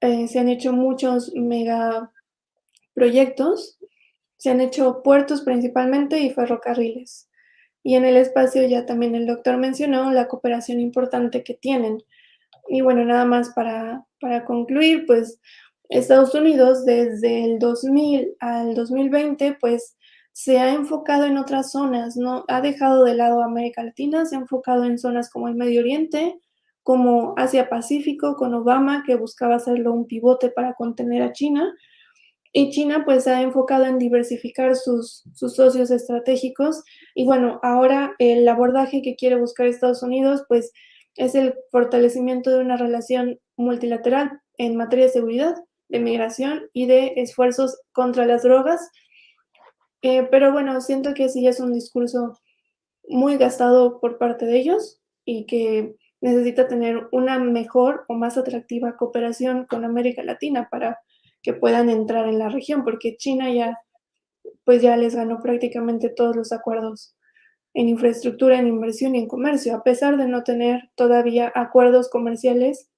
se han hecho muchos megaproyectos, se han hecho puertos principalmente y ferrocarriles. Y en el espacio ya también el doctor mencionó la cooperación importante que tienen. Y bueno, nada más para concluir, pues Estados Unidos desde el 2000 al 2020, pues se ha enfocado en otras zonas, ¿no? Ha dejado de lado América Latina, se ha enfocado en zonas como el Medio Oriente, como Asia-Pacífico con Obama, que buscaba hacerlo un pivote para contener a China. Y China pues se ha enfocado en diversificar sus socios estratégicos y bueno, ahora el abordaje que quiere buscar Estados Unidos pues es el fortalecimiento de una relación multilateral en materia de seguridad, de migración y de esfuerzos contra las drogas. Pero bueno, siento que sí es un discurso muy gastado por parte de ellos y que necesita tener una mejor o más atractiva cooperación con América Latina para que puedan entrar en la región, porque China ya, pues ya les ganó prácticamente todos los acuerdos en infraestructura, en inversión y en comercio, a pesar de no tener todavía acuerdos comerciales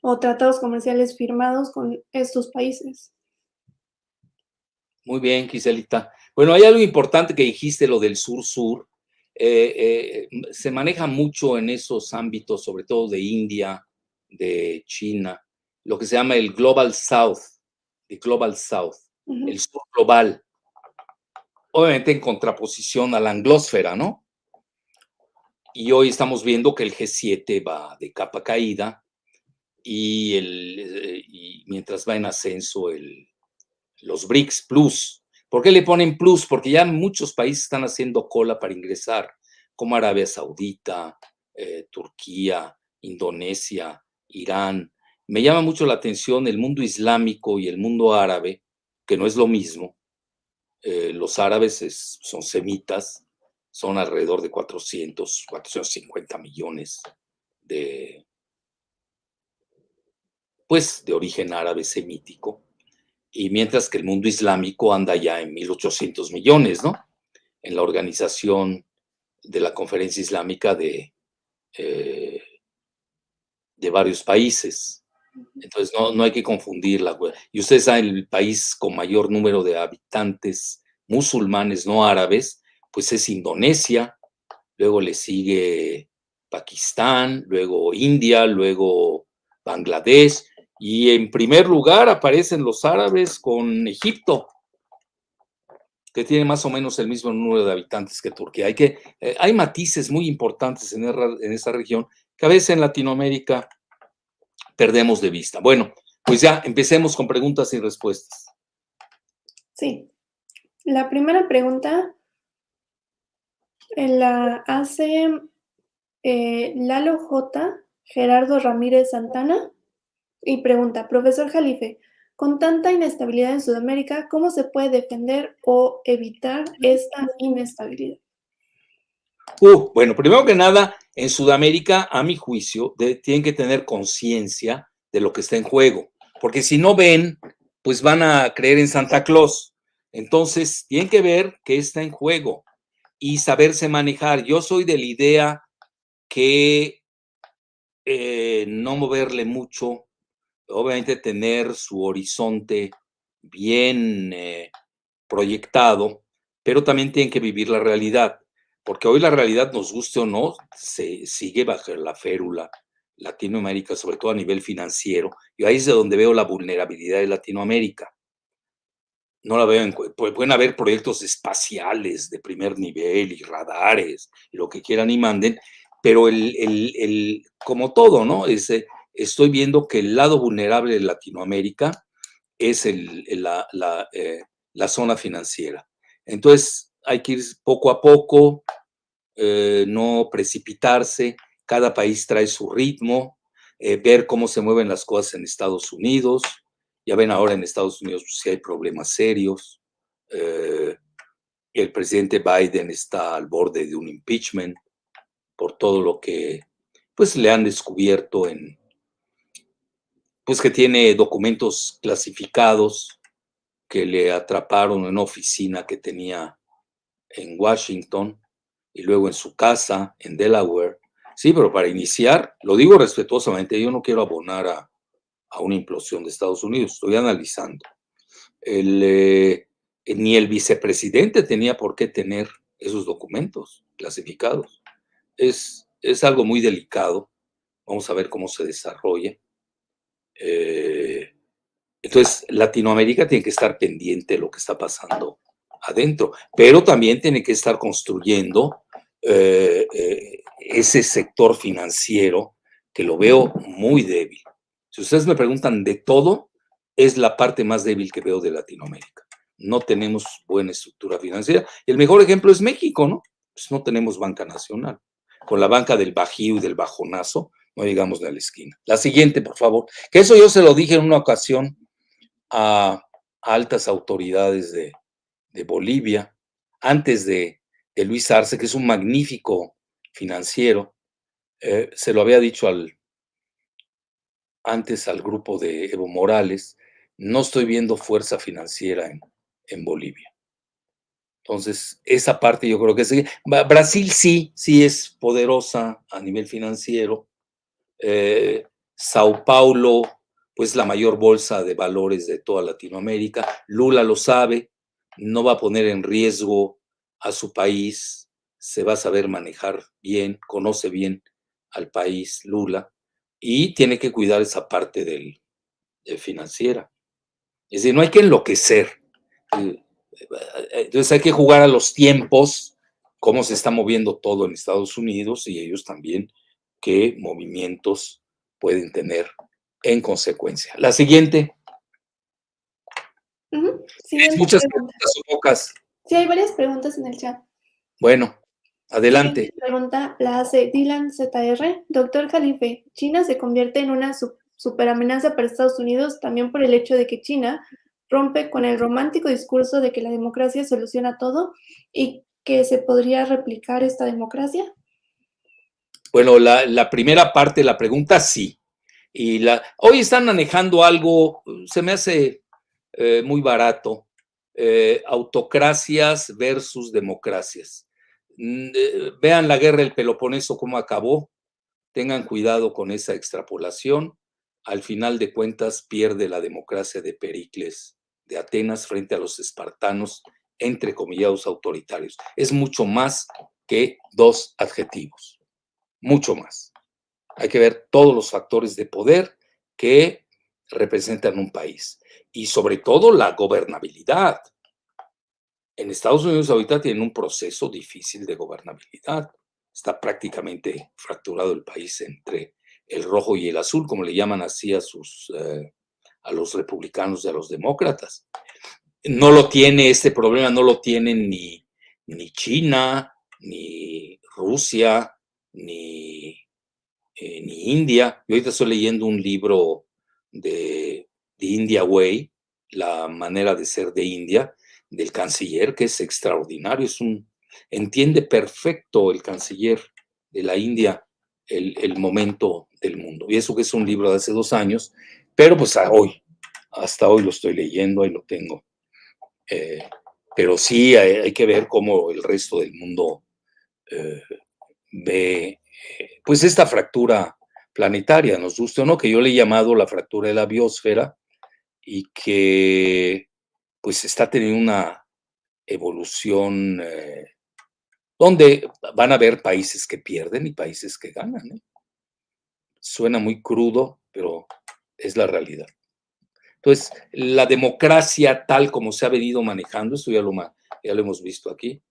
o tratados comerciales firmados con estos países. Muy bien, Giselita. Bueno, hay algo importante que dijiste, lo del sur-sur. Se maneja mucho en esos ámbitos, sobre todo de India, de China, lo que se llama el Global South, el sur global, obviamente en contraposición a la anglósfera, ¿no? Y hoy estamos viendo que el G7 va de capa caída y mientras va en ascenso los BRICS Plus. ¿Por qué le ponen Plus? Porque ya muchos países están haciendo cola para ingresar, como Arabia Saudita, Turquía, Indonesia, Irán. Me llama mucho la atención el mundo islámico y el mundo árabe, que no es lo mismo. Los árabes son semitas, son alrededor de 450 millones de origen árabe semítico. Y mientras que el mundo islámico anda ya en 1.800 millones, ¿no? En la organización de la Conferencia Islámica de varios países. Entonces, no hay que confundirla. Y ustedes saben, el país con mayor número de habitantes musulmanes no árabes, pues es Indonesia, luego le sigue Pakistán, luego India, luego Bangladesh, y en primer lugar aparecen los árabes con Egipto, que tiene más o menos el mismo número de habitantes que Turquía. Hay matices muy importantes en esa región que a veces en Latinoamérica perdemos de vista. Bueno, pues ya empecemos con preguntas y respuestas. Sí. La primera pregunta la hace Lalo J. Gerardo Ramírez Santana y pregunta, profesor Jalife, con tanta inestabilidad en Sudamérica, ¿cómo se puede defender o evitar esta inestabilidad? Bueno, primero que nada, en Sudamérica, a mi juicio, tienen que tener conciencia de lo que está en juego, porque si no ven, pues van a creer en Santa Claus. Entonces, tienen que ver qué está en juego y saberse manejar. Yo soy de la idea que no moverle mucho, obviamente tener su horizonte bien proyectado, pero también tienen que vivir la realidad, porque hoy la realidad, nos guste o no, se sigue bajo la férula. Latinoamérica, sobre todo a nivel financiero, y ahí es de donde veo la vulnerabilidad de Latinoamérica. No la veo pueden haber proyectos espaciales de primer nivel y radares, y lo que quieran y manden, pero como todo, ¿no? Estoy viendo que el lado vulnerable de Latinoamérica es la zona financiera. Entonces, hay que ir poco a poco, no precipitarse, cada país trae su ritmo, ver cómo se mueven las cosas en Estados Unidos. Ya ven ahora en Estados Unidos si hay problemas serios. El presidente Biden está al borde de un impeachment por todo lo que pues le han descubierto pues que tiene documentos clasificados que le atraparon en una oficina que tenía en Washington y luego en su casa en Delaware. Sí, pero para iniciar, lo digo respetuosamente, yo no quiero abonar a una implosión de Estados Unidos, estoy analizando. Ni el vicepresidente tenía por qué tener esos documentos clasificados. Es algo muy delicado. Vamos a ver cómo se desarrolla. Entonces, Latinoamérica tiene que estar pendiente de lo que está pasando adentro, pero también tiene que estar construyendo ese sector financiero que lo veo muy débil. Si ustedes me preguntan de todo, es la parte más débil que veo de Latinoamérica. No tenemos buena estructura financiera. El mejor ejemplo es México, ¿no? Pues no tenemos banca nacional. Con la banca del Bajío y del Bajonazo, no llegamos ni a la esquina. La siguiente, por favor. Que eso yo se lo dije en una ocasión a altas autoridades de Bolivia, antes de Luis Arce, que es un magnífico financiero. Se lo había dicho antes al grupo de Evo Morales, no estoy viendo fuerza financiera en Bolivia. Entonces, esa parte yo creo que sí. Brasil sí es poderosa a nivel financiero. Sao Paulo, pues la mayor bolsa de valores de toda Latinoamérica. Lula lo sabe, no va a poner en riesgo a su país, se va a saber manejar bien, conoce bien al país Lula y tiene que cuidar esa parte financiera. Es decir, no hay que enloquecer. Entonces hay que jugar a los tiempos, cómo se está moviendo todo en Estados Unidos y ellos también qué movimientos pueden tener en consecuencia. La siguiente. ¿Tienes Siguiente muchas pregunta. preguntas o pocas? Sí, hay varias preguntas en el chat. Bueno, adelante. Siguiente pregunta la hace Dylan ZR. Doctor Jalife, ¿China se convierte en una superamenaza para Estados Unidos también por el hecho de que China rompe con el romántico discurso de que la democracia soluciona todo y que se podría replicar esta democracia? Bueno, la primera parte de la pregunta, sí. Y hoy están manejando algo, se me hace muy barato, autocracias versus democracias. Vean la guerra del Peloponeso, cómo acabó. Tengan cuidado con esa extrapolación. Al final de cuentas, pierde la democracia de Pericles de Atenas frente a los espartanos, entrecomillados autoritarios. Es mucho más que dos adjetivos, mucho más. Hay que ver todos los factores de poder que representan un país y sobre todo la gobernabilidad. En Estados Unidos ahorita tienen un proceso difícil de gobernabilidad. Está prácticamente fracturado el país entre el rojo y el azul, como le llaman así a los republicanos y a los demócratas. No lo tiene este problema, no lo tienen ni China, ni Rusia, ni India. Yo ahorita estoy leyendo un libro de India Way, la manera de ser de India, del canciller, que es extraordinario, entiende perfecto el canciller de la India el momento del mundo. Y eso que es un libro de hace 2 años, pero pues hasta hoy lo estoy leyendo, ahí lo tengo. Pero sí hay que ver cómo el resto del mundo ve pues esta fractura planetaria, nos guste o no, que yo le he llamado la fractura de la biosfera y que pues está teniendo una evolución donde van a haber países que pierden y países que ganan. Suena muy crudo, pero es la realidad. Entonces, la democracia tal como se ha venido manejando, esto ya lo hemos visto aquí,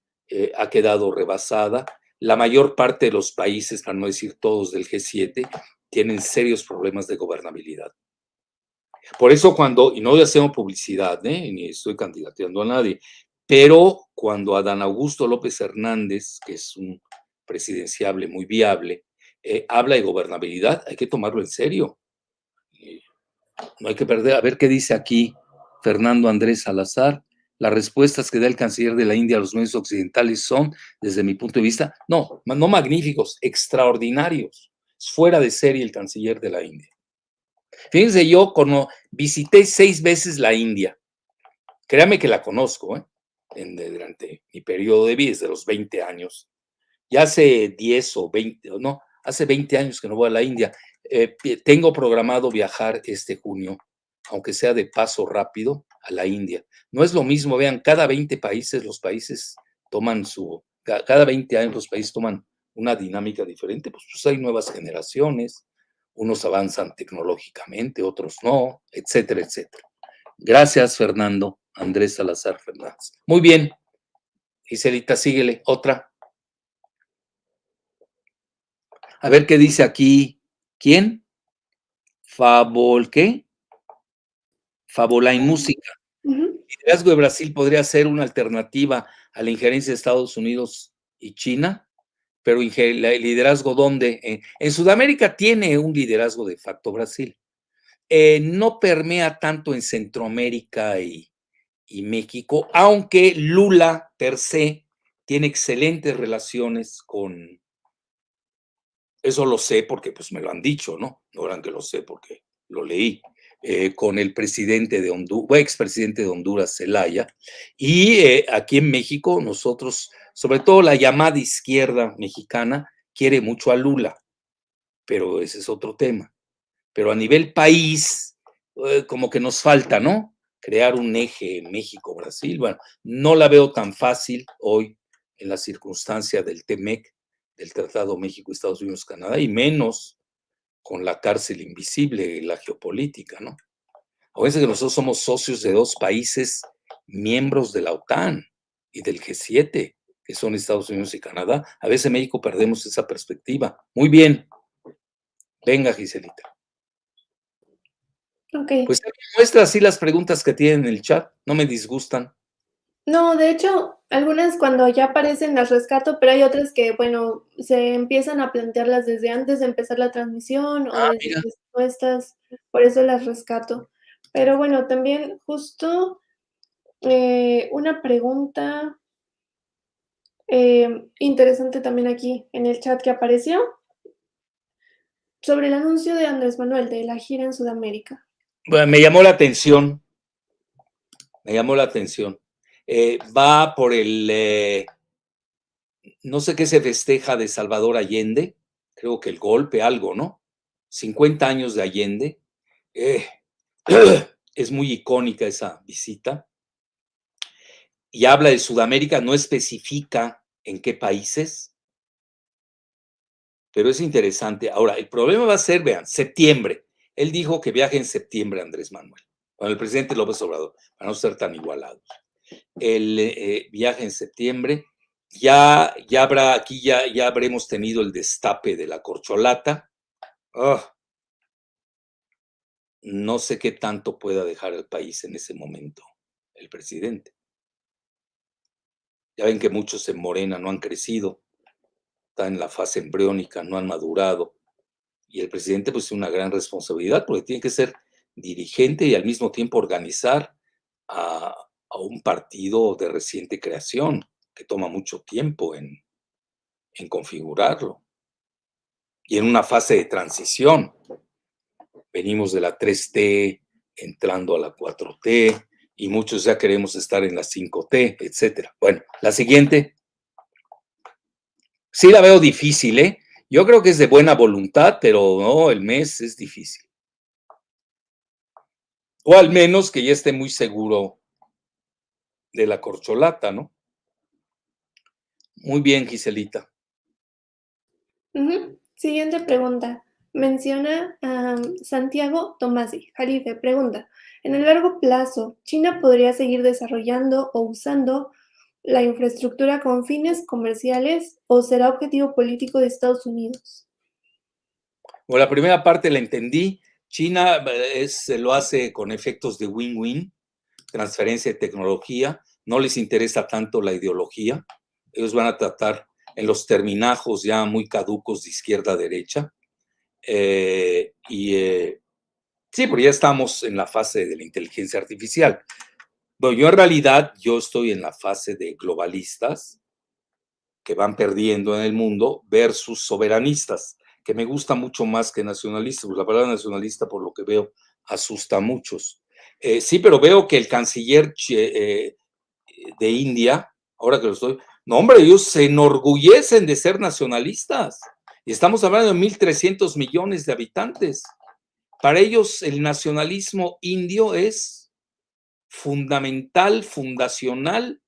ha quedado rebasada. La mayor parte de los países, para no decir todos del G7, tienen serios problemas de gobernabilidad. Por eso y no hacemos publicidad, ni estoy candidateando a nadie, pero cuando Adán Augusto López Hernández, que es un presidenciable muy viable, habla de gobernabilidad, hay que tomarlo en serio. No hay que perder. A ver qué dice aquí Fernando Andrés Salazar. Las respuestas que da el canciller de la India a los medios occidentales son, desde mi punto de vista, no magníficos, extraordinarios. Es fuera de serie el canciller de la India. Fíjense, yo visité 6 veces la India. Créame que la conozco, durante mi periodo de vida, desde los 20 años. Ya hace 10 o 20, no, hace 20 años que no voy a la India. Tengo programado viajar este junio, aunque sea de paso rápido, a la India. No es lo mismo, vean, cada 20 países, los países toman cada 20 años los países toman una dinámica diferente, pues hay nuevas generaciones, unos avanzan tecnológicamente, otros no, etcétera, etcétera. Gracias, Fernando Andrés Salazar Fernández. Muy bien, Giselita, síguele, otra. A ver qué dice aquí ¿Quién? ¿Qué? Favolain Música. Ujú. El liderazgo de Brasil podría ser una alternativa a la injerencia de Estados Unidos y China, pero el liderazgo, ¿dónde? En Sudamérica tiene un liderazgo de facto Brasil. No permea tanto en Centroamérica y México, aunque Lula per se tiene excelentes relaciones con, eso lo sé porque pues me lo han dicho, ¿no? No eran que lo sé porque lo leí, con el presidente de Honduras, expresidente de Honduras, Zelaya, y aquí en México nosotros, sobre todo la llamada izquierda mexicana, quiere mucho a Lula, pero ese es otro tema. Pero a nivel país, como que nos falta, ¿no? Crear un eje México-Brasil. Bueno, no la veo tan fácil hoy en la circunstancia del TEMEC, del Tratado México-Estados Unidos-Canadá, y menos con la cárcel invisible, la geopolítica, ¿no? Acuérdense que nosotros somos socios de 2 países miembros de la OTAN y del G7, que son Estados Unidos y Canadá. A veces en México perdemos esa perspectiva. Muy bien. Venga, Giselita. Ok. Pues muestra así las preguntas que tienen en el chat, no me disgustan. No, de hecho, algunas cuando ya aparecen las rescato, pero hay otras que, bueno, se empiezan a plantearlas desde antes de empezar la transmisión o Ah, desde mira. respuestas, por eso las rescato. Pero bueno, también justo una pregunta interesante también aquí en el chat que apareció sobre el anuncio de Andrés Manuel de la gira en Sudamérica. Bueno, me llamó la atención, me llamó la atención. Va por no sé qué se festeja de Salvador Allende, creo que el golpe, algo, ¿no? 50 años de Allende. Eh, es muy icónica esa visita. Y habla de Sudamérica, no especifica en qué países, pero es interesante. Ahora, el problema va a ser, vean, septiembre. Él dijo que viaje en septiembre, Andrés Manuel, con el presidente López Obrador, para no ser tan igualados. El viaje en septiembre, ya habrá, aquí ya habremos tenido el destape de la corcholata. Oh, no sé qué tanto pueda dejar el país en ese momento el presidente. Ya ven que muchos en Morena no han crecido, están en la fase embriónica, no han madurado. Y el presidente pues tiene una gran responsabilidad porque tiene que ser dirigente y al mismo tiempo organizar a un partido de reciente creación que toma mucho tiempo en configurarlo. Y en una fase de transición. Venimos de la 3T, entrando a la 4T, y muchos ya queremos estar en la 5T, etcétera. Bueno, la siguiente. Sí la veo difícil, ¿eh? Yo creo que es de buena voluntad, pero no, el mes es difícil. O al menos que ya esté muy seguro de la corcholata, ¿no? Muy bien, Giselita. Siguiente pregunta. Menciona a Santiago Tomasi. Jalife pregunta, en el largo plazo, ¿China podría seguir desarrollando o usando la infraestructura con fines comerciales o será objetivo político de Estados Unidos? Bueno, la primera parte la entendí. China lo hace con efectos de win-win, transferencia de tecnología, no les interesa tanto la ideología, ellos van a tratar en los terminajos ya muy caducos de izquierda a derecha. Sí, pero ya estamos en la fase de la inteligencia artificial. Bueno, yo en realidad, yo estoy en la fase de globalistas que van perdiendo en el mundo versus soberanistas, que me gusta mucho más que nacionalistas, pues la palabra nacionalista, por lo que veo, asusta a muchos. Sí, pero veo que el canciller de India, ahora que lo estoy, no, hombre, ellos se enorgullecen de ser nacionalistas. Y estamos hablando de 1.300 millones de habitantes. Para ellos el nacionalismo indio es fundamental, fundacional,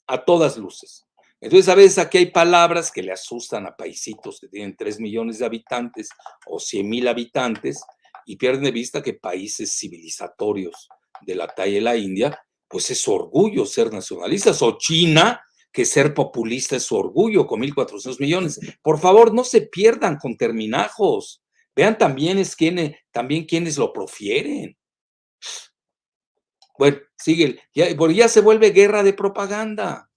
a todas luces. Entonces, a veces aquí hay palabras que le asustan a paisitos que tienen 3 millones de habitantes o 100,000 habitantes y pierden de vista que países civilizatorios de la talla de la India, pues es su orgullo ser nacionalistas, o China, que ser populista es su orgullo con 1.400 millones. Por favor, no se pierdan con terminajos. Vean también también quienes lo profieren. Bueno, sigue, porque ya se vuelve guerra de propaganda.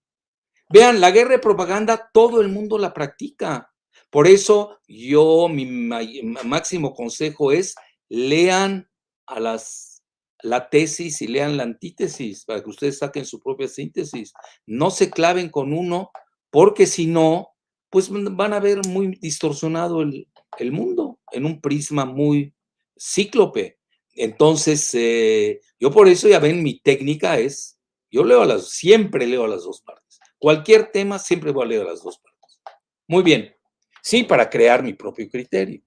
Vean, la guerra de propaganda todo el mundo la practica. Por eso mi máximo consejo es lean la tesis y lean la antítesis para que ustedes saquen su propia síntesis. No se claven con uno, porque si no, pues van a ver muy distorsionado el mundo en un prisma muy cíclope. Entonces, yo por eso, ya ven, mi técnica es, siempre leo a las dos partes. Cualquier tema siempre voy a leer a las dos partes. Muy bien. Sí, para crear mi propio criterio.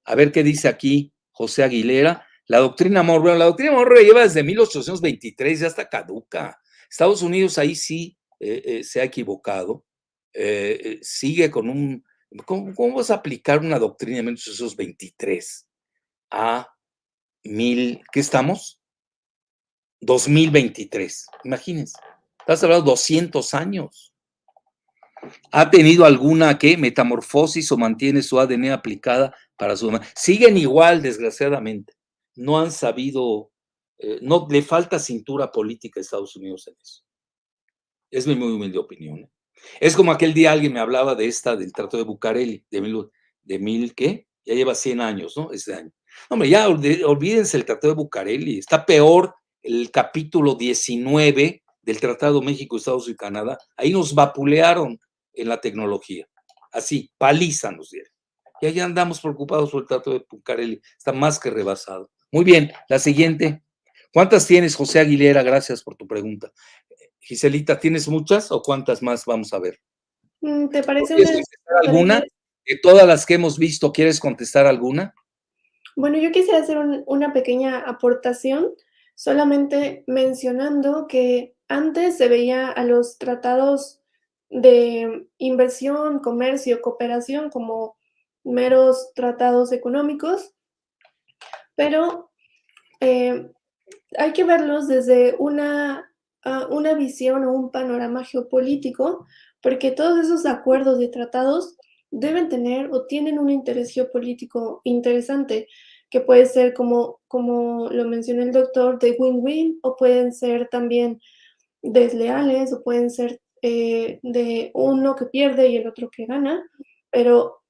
A ver qué dice aquí José Aguilera. La doctrina Monroe. Bueno, la doctrina Monroe lleva desde 1823, ya está caduca. Estados Unidos ahí sí se ha equivocado. Sigue con un... ¿Cómo vas a aplicar una doctrina de 1823 a ¿qué estamos? 2023. Imagínense. Estás hablando de 200 años. ¿Ha tenido alguna metamorfosis o mantiene su ADN aplicada para su... Siguen igual, desgraciadamente. No han sabido, no le falta cintura política a Estados Unidos en eso. Es mi muy humilde opinión. Es como aquel día alguien me hablaba del Tratado de Bucareli, ¿qué? Ya lleva 100 años, ¿no? Este año. Hombre, ya olvídense el Tratado de Bucareli. Está peor el capítulo 19 del Tratado México, Estados Unidos y Canadá. Ahí nos vapulearon en la tecnología. Así, paliza nos dieron. Y allá andamos preocupados por el Tratado de Bucareli. Está más que rebasado. Muy bien, la siguiente. ¿Cuántas tienes, José Aguilera? Gracias por tu pregunta. Giselita, ¿tienes muchas o cuántas más vamos a ver? ¿Te parece ¿Quieres contestar alguna? De todas las que hemos visto, ¿quieres contestar alguna? Bueno, yo quisiera hacer una pequeña aportación, solamente mencionando que antes se veía a los tratados de inversión, comercio, cooperación como meros tratados económicos, pero hay que verlos desde una visión o un panorama geopolítico, porque todos esos acuerdos y tratados deben tener o tienen un interés geopolítico interesante, que puede ser como lo mencionó el doctor, de win-win, o pueden ser también desleales, o pueden ser de uno que pierde y el otro que gana, pero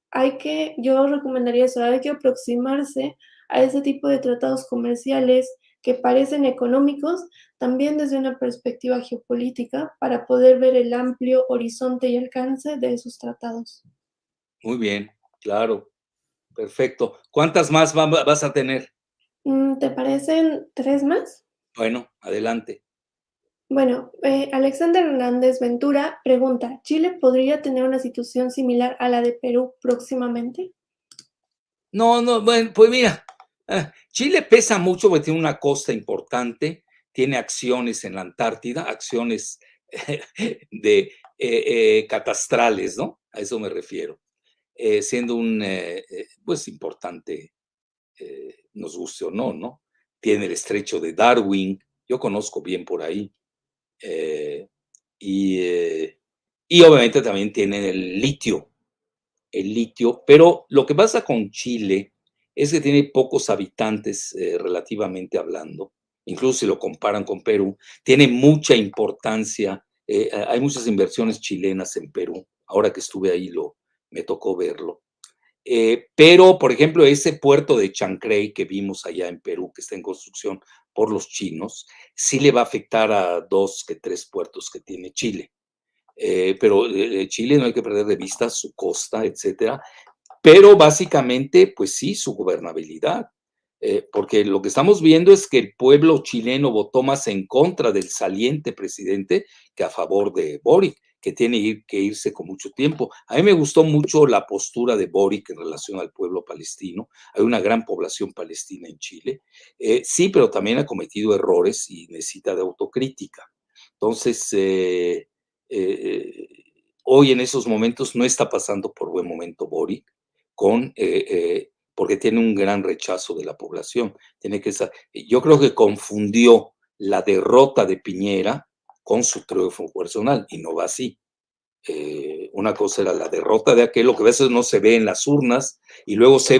yo recomendaría eso, hay que aproximarse a ese tipo de tratados comerciales que parecen económicos, también desde una perspectiva geopolítica, para poder ver el amplio horizonte y alcance de esos tratados. Muy bien, claro, perfecto. ¿Cuántas más vas a tener? ¿Te parecen 3 más? Bueno, adelante. Bueno, Alexander Hernández Ventura pregunta, ¿Chile podría tener una situación similar a la de Perú próximamente? No, bueno, pues mira, Chile pesa mucho porque tiene una costa importante, tiene acciones en la Antártida, acciones de catastrales, ¿no? A eso me refiero. Siendo pues importante, nos guste o no, ¿no? Tiene el estrecho de Darwin, yo conozco bien por ahí, eh, y, eh, y obviamente también tiene el litio, pero lo que pasa con Chile es que tiene pocos habitantes, relativamente hablando, incluso si lo comparan con Perú, tiene mucha importancia, hay muchas inversiones chilenas en Perú, ahora que estuve ahí me tocó verlo. Pero, por ejemplo, ese puerto de Chancrey que vimos allá en Perú, que está en construcción por los chinos, sí le va a afectar a 2 que 3 puertos que tiene Chile. Pero Chile no hay que perder de vista su costa, etcétera, pero básicamente, pues sí, su gobernabilidad, porque lo que estamos viendo es que el pueblo chileno votó más en contra del saliente presidente que a favor de Boric, que tiene que irse con mucho tiempo. A mí me gustó mucho la postura de Boric en relación al pueblo palestino. Hay una gran población palestina en Chile. Sí, pero también ha cometido errores y necesita de autocrítica. Entonces, hoy en esos momentos no está pasando por buen momento Boric, porque tiene un gran rechazo de la población. Yo creo que confundió la derrota de Piñera con su triunfo personal y no va así. Una cosa era la derrota de aquel, lo que a veces no se ve en las urnas, y luego se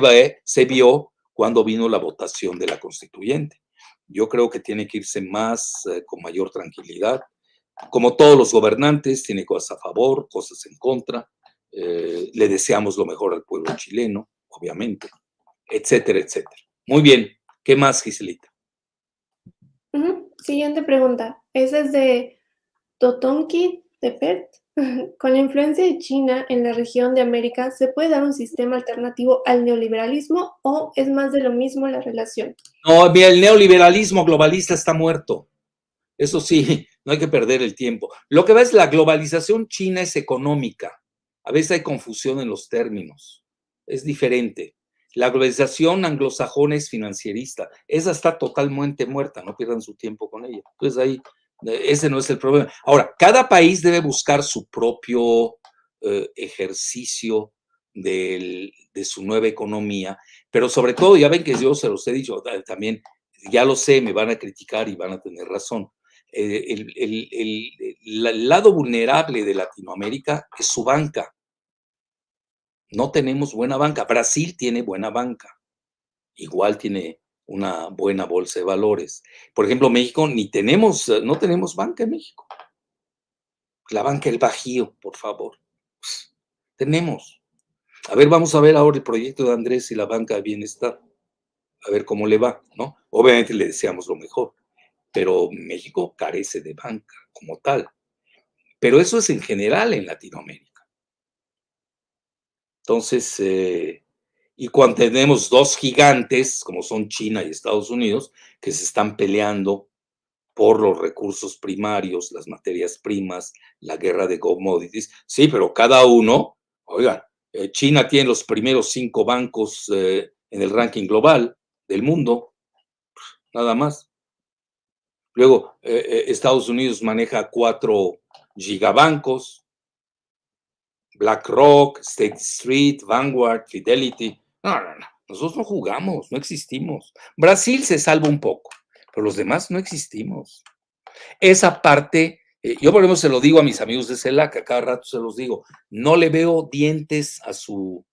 vio cuando vino la votación de la constituyente. Yo creo que tiene que irse más, con mayor tranquilidad. Como todos los gobernantes, tiene cosas a favor, cosas en contra. Le deseamos lo mejor al pueblo chileno, obviamente, etcétera, etcétera. Muy bien. ¿Qué más, Giselita? Siguiente pregunta. Esa es de Totonki Tepet. Con la influencia de China en la región de América, ¿se puede dar un sistema alternativo al neoliberalismo o es más de lo mismo la relación? No, mira, el neoliberalismo globalista está muerto. Eso sí, no hay que perder el tiempo. Lo que va es la globalización china es económica. A veces hay confusión en los términos. Es diferente. La globalización anglosajona es financierista. Esa está totalmente muerta. No pierdan su tiempo con ella. Entonces ahí, ese no es el problema. Ahora, cada país debe buscar su propio ejercicio de su nueva economía, pero sobre todo, ya ven que yo se los he dicho también, ya lo sé, me van a criticar y van a tener razón. El lado vulnerable de Latinoamérica es su banca. No tenemos buena banca. Brasil tiene buena banca. Igual tiene una buena bolsa de valores. Por ejemplo, México no tenemos banca en México. La banca del Bajío, por favor. Tenemos. A ver, vamos a ver ahora el proyecto de Andrés y la banca de bienestar. A ver cómo le va, ¿no? Obviamente le deseamos lo mejor, pero México carece de banca como tal. Pero eso es en general en Latinoamérica. Entonces, y cuando tenemos dos gigantes, como son China y Estados Unidos, que se están peleando por los recursos primarios, las materias primas, la guerra de commodities, sí, pero cada uno, oigan, China tiene los primeros 5 bancos en el ranking global del mundo, nada más. Luego, Estados Unidos maneja 4 gigabancos, BlackRock, State Street, Vanguard, Fidelity. No, no, no. Nosotros no jugamos, no existimos. Brasil se salva un poco, pero los demás no existimos. Esa parte, yo por ejemplo se lo digo a mis amigos de CELAC, a cada rato se los digo, no le veo dientes a su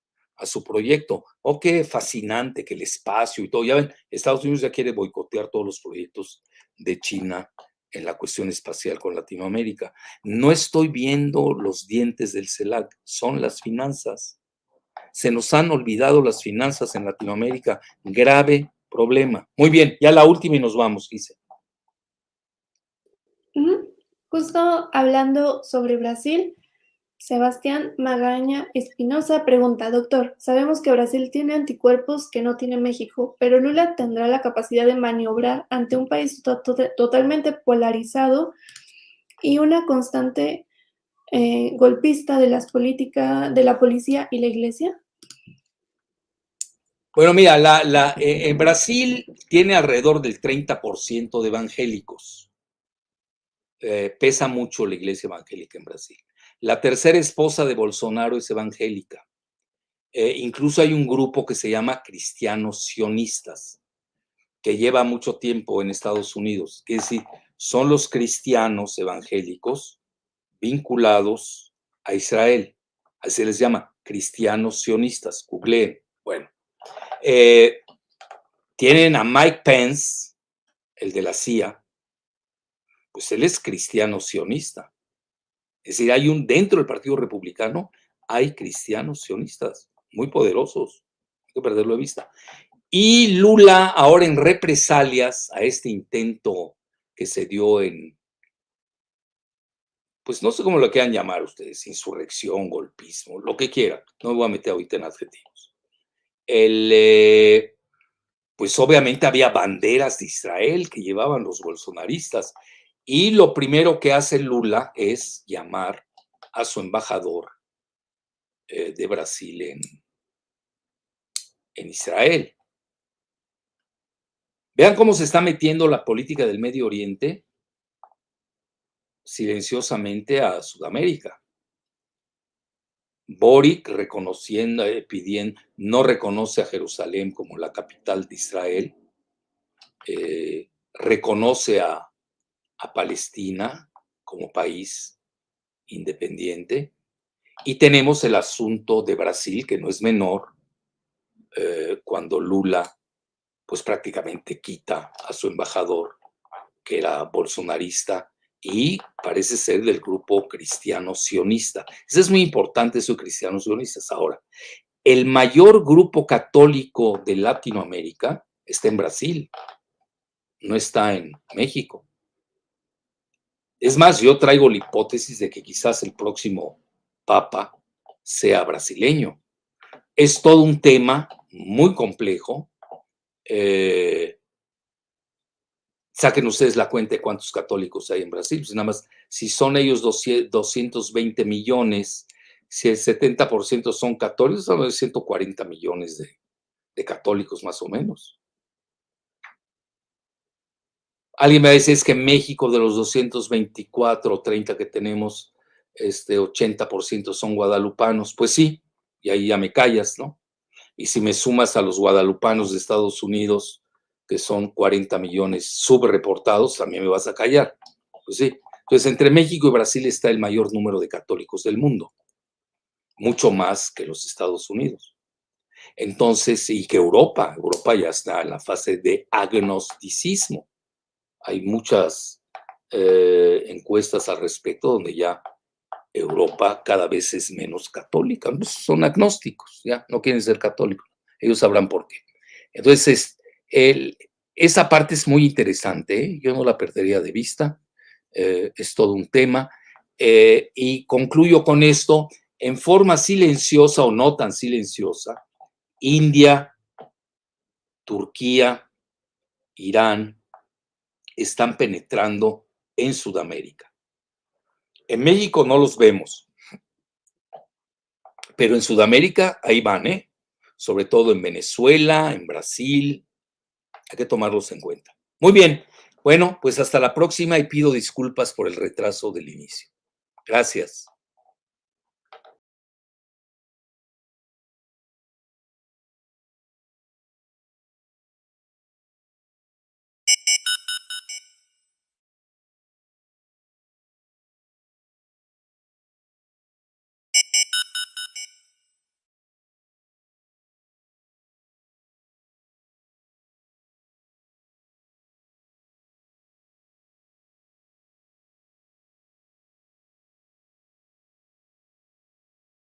proyecto. Oh, qué fascinante que el espacio y todo. Ya ven, Estados Unidos ya quiere boicotear todos los proyectos de China en la cuestión espacial con Latinoamérica. No estoy viendo los dientes del CELAC, son las finanzas. Se nos han olvidado las finanzas en Latinoamérica. Grave problema. Muy bien, ya la última y nos vamos, Gise. Justo hablando sobre Brasil, Sebastián Magaña Espinosa pregunta, doctor, sabemos que Brasil tiene anticuerpos que no tiene México, pero Lula tendrá la capacidad de maniobrar ante un país totalmente polarizado y una constante golpista de las políticas de la policía y la iglesia. Bueno, mira, en Brasil tiene alrededor del 30% de evangélicos. Pesa mucho la iglesia evangélica en Brasil. La tercera esposa de Bolsonaro es evangélica. Incluso hay un grupo que se llama Cristianos Sionistas, que lleva mucho tiempo en Estados Unidos. Es decir, son los cristianos evangélicos vinculados a Israel. Así se les llama, cristianos sionistas. Googleen. Bueno, tienen a Mike Pence, el de la CIA, pues él es cristiano sionista. Es decir, dentro del Partido Republicano hay cristianos sionistas muy poderosos. Hay que perderlo de vista. Y Lula, ahora en represalias a este intento que se dio pues no sé cómo lo quieran llamar ustedes, insurrección, golpismo, lo que quieran. No me voy a meter ahorita en adjetivos. Pues obviamente había banderas de Israel que llevaban los bolsonaristas. Y lo primero que hace Lula es llamar a su embajador de Brasil en Israel. Vean cómo se está metiendo la política del Medio Oriente silenciosamente a Sudamérica. Boric reconociendo, no reconoce a Jerusalén como la capital de Israel, reconoce a Palestina como país independiente, Y tenemos el asunto de Brasil, que no es menor, cuando Lula pues prácticamente quita a su embajador, que era bolsonarista, y parece ser del grupo cristiano sionista. Eso es muy importante, eso de cristianos sionistas. Ahora, el mayor grupo católico de Latinoamérica está en Brasil, no está en México. Es más, yo traigo la hipótesis de que quizás el próximo papa sea brasileño. Es todo un tema muy complejo. Saquen ustedes la cuenta de cuántos católicos hay en Brasil. Pues nada más, si son ellos 220 millones, si el 70% son católicos, son de 140 millones de católicos más o menos. Alguien me va a decir, es que en México de los 224 o 30 que tenemos, 80% son guadalupanos. Pues sí, y ahí ya me callas, ¿no? Y si me sumas a los guadalupanos de Estados Unidos, que son 40 millones subreportados, también me vas a callar. Pues sí. Entonces, entre México y Brasil está el mayor número de católicos del mundo, mucho más que los Estados Unidos. Entonces, y que Europa ya está en la fase de agnosticismo. Hay muchas encuestas al respecto donde ya Europa cada vez es menos católica. Son agnósticos, ya no quieren ser católicos. Ellos sabrán por qué. Entonces, esa parte es muy interesante, ¿eh? Yo no la perdería de vista. Es todo un tema. Y concluyo con esto, en forma silenciosa o no tan silenciosa, India, Turquía, Irán están penetrando en Sudamérica. En México no los vemos, pero en Sudamérica ahí van, ¿eh? Sobre todo en Venezuela, en Brasil. Hay que tomarlos en cuenta. Muy bien. Bueno, pues hasta la próxima y pido disculpas por el retraso del inicio. Gracias.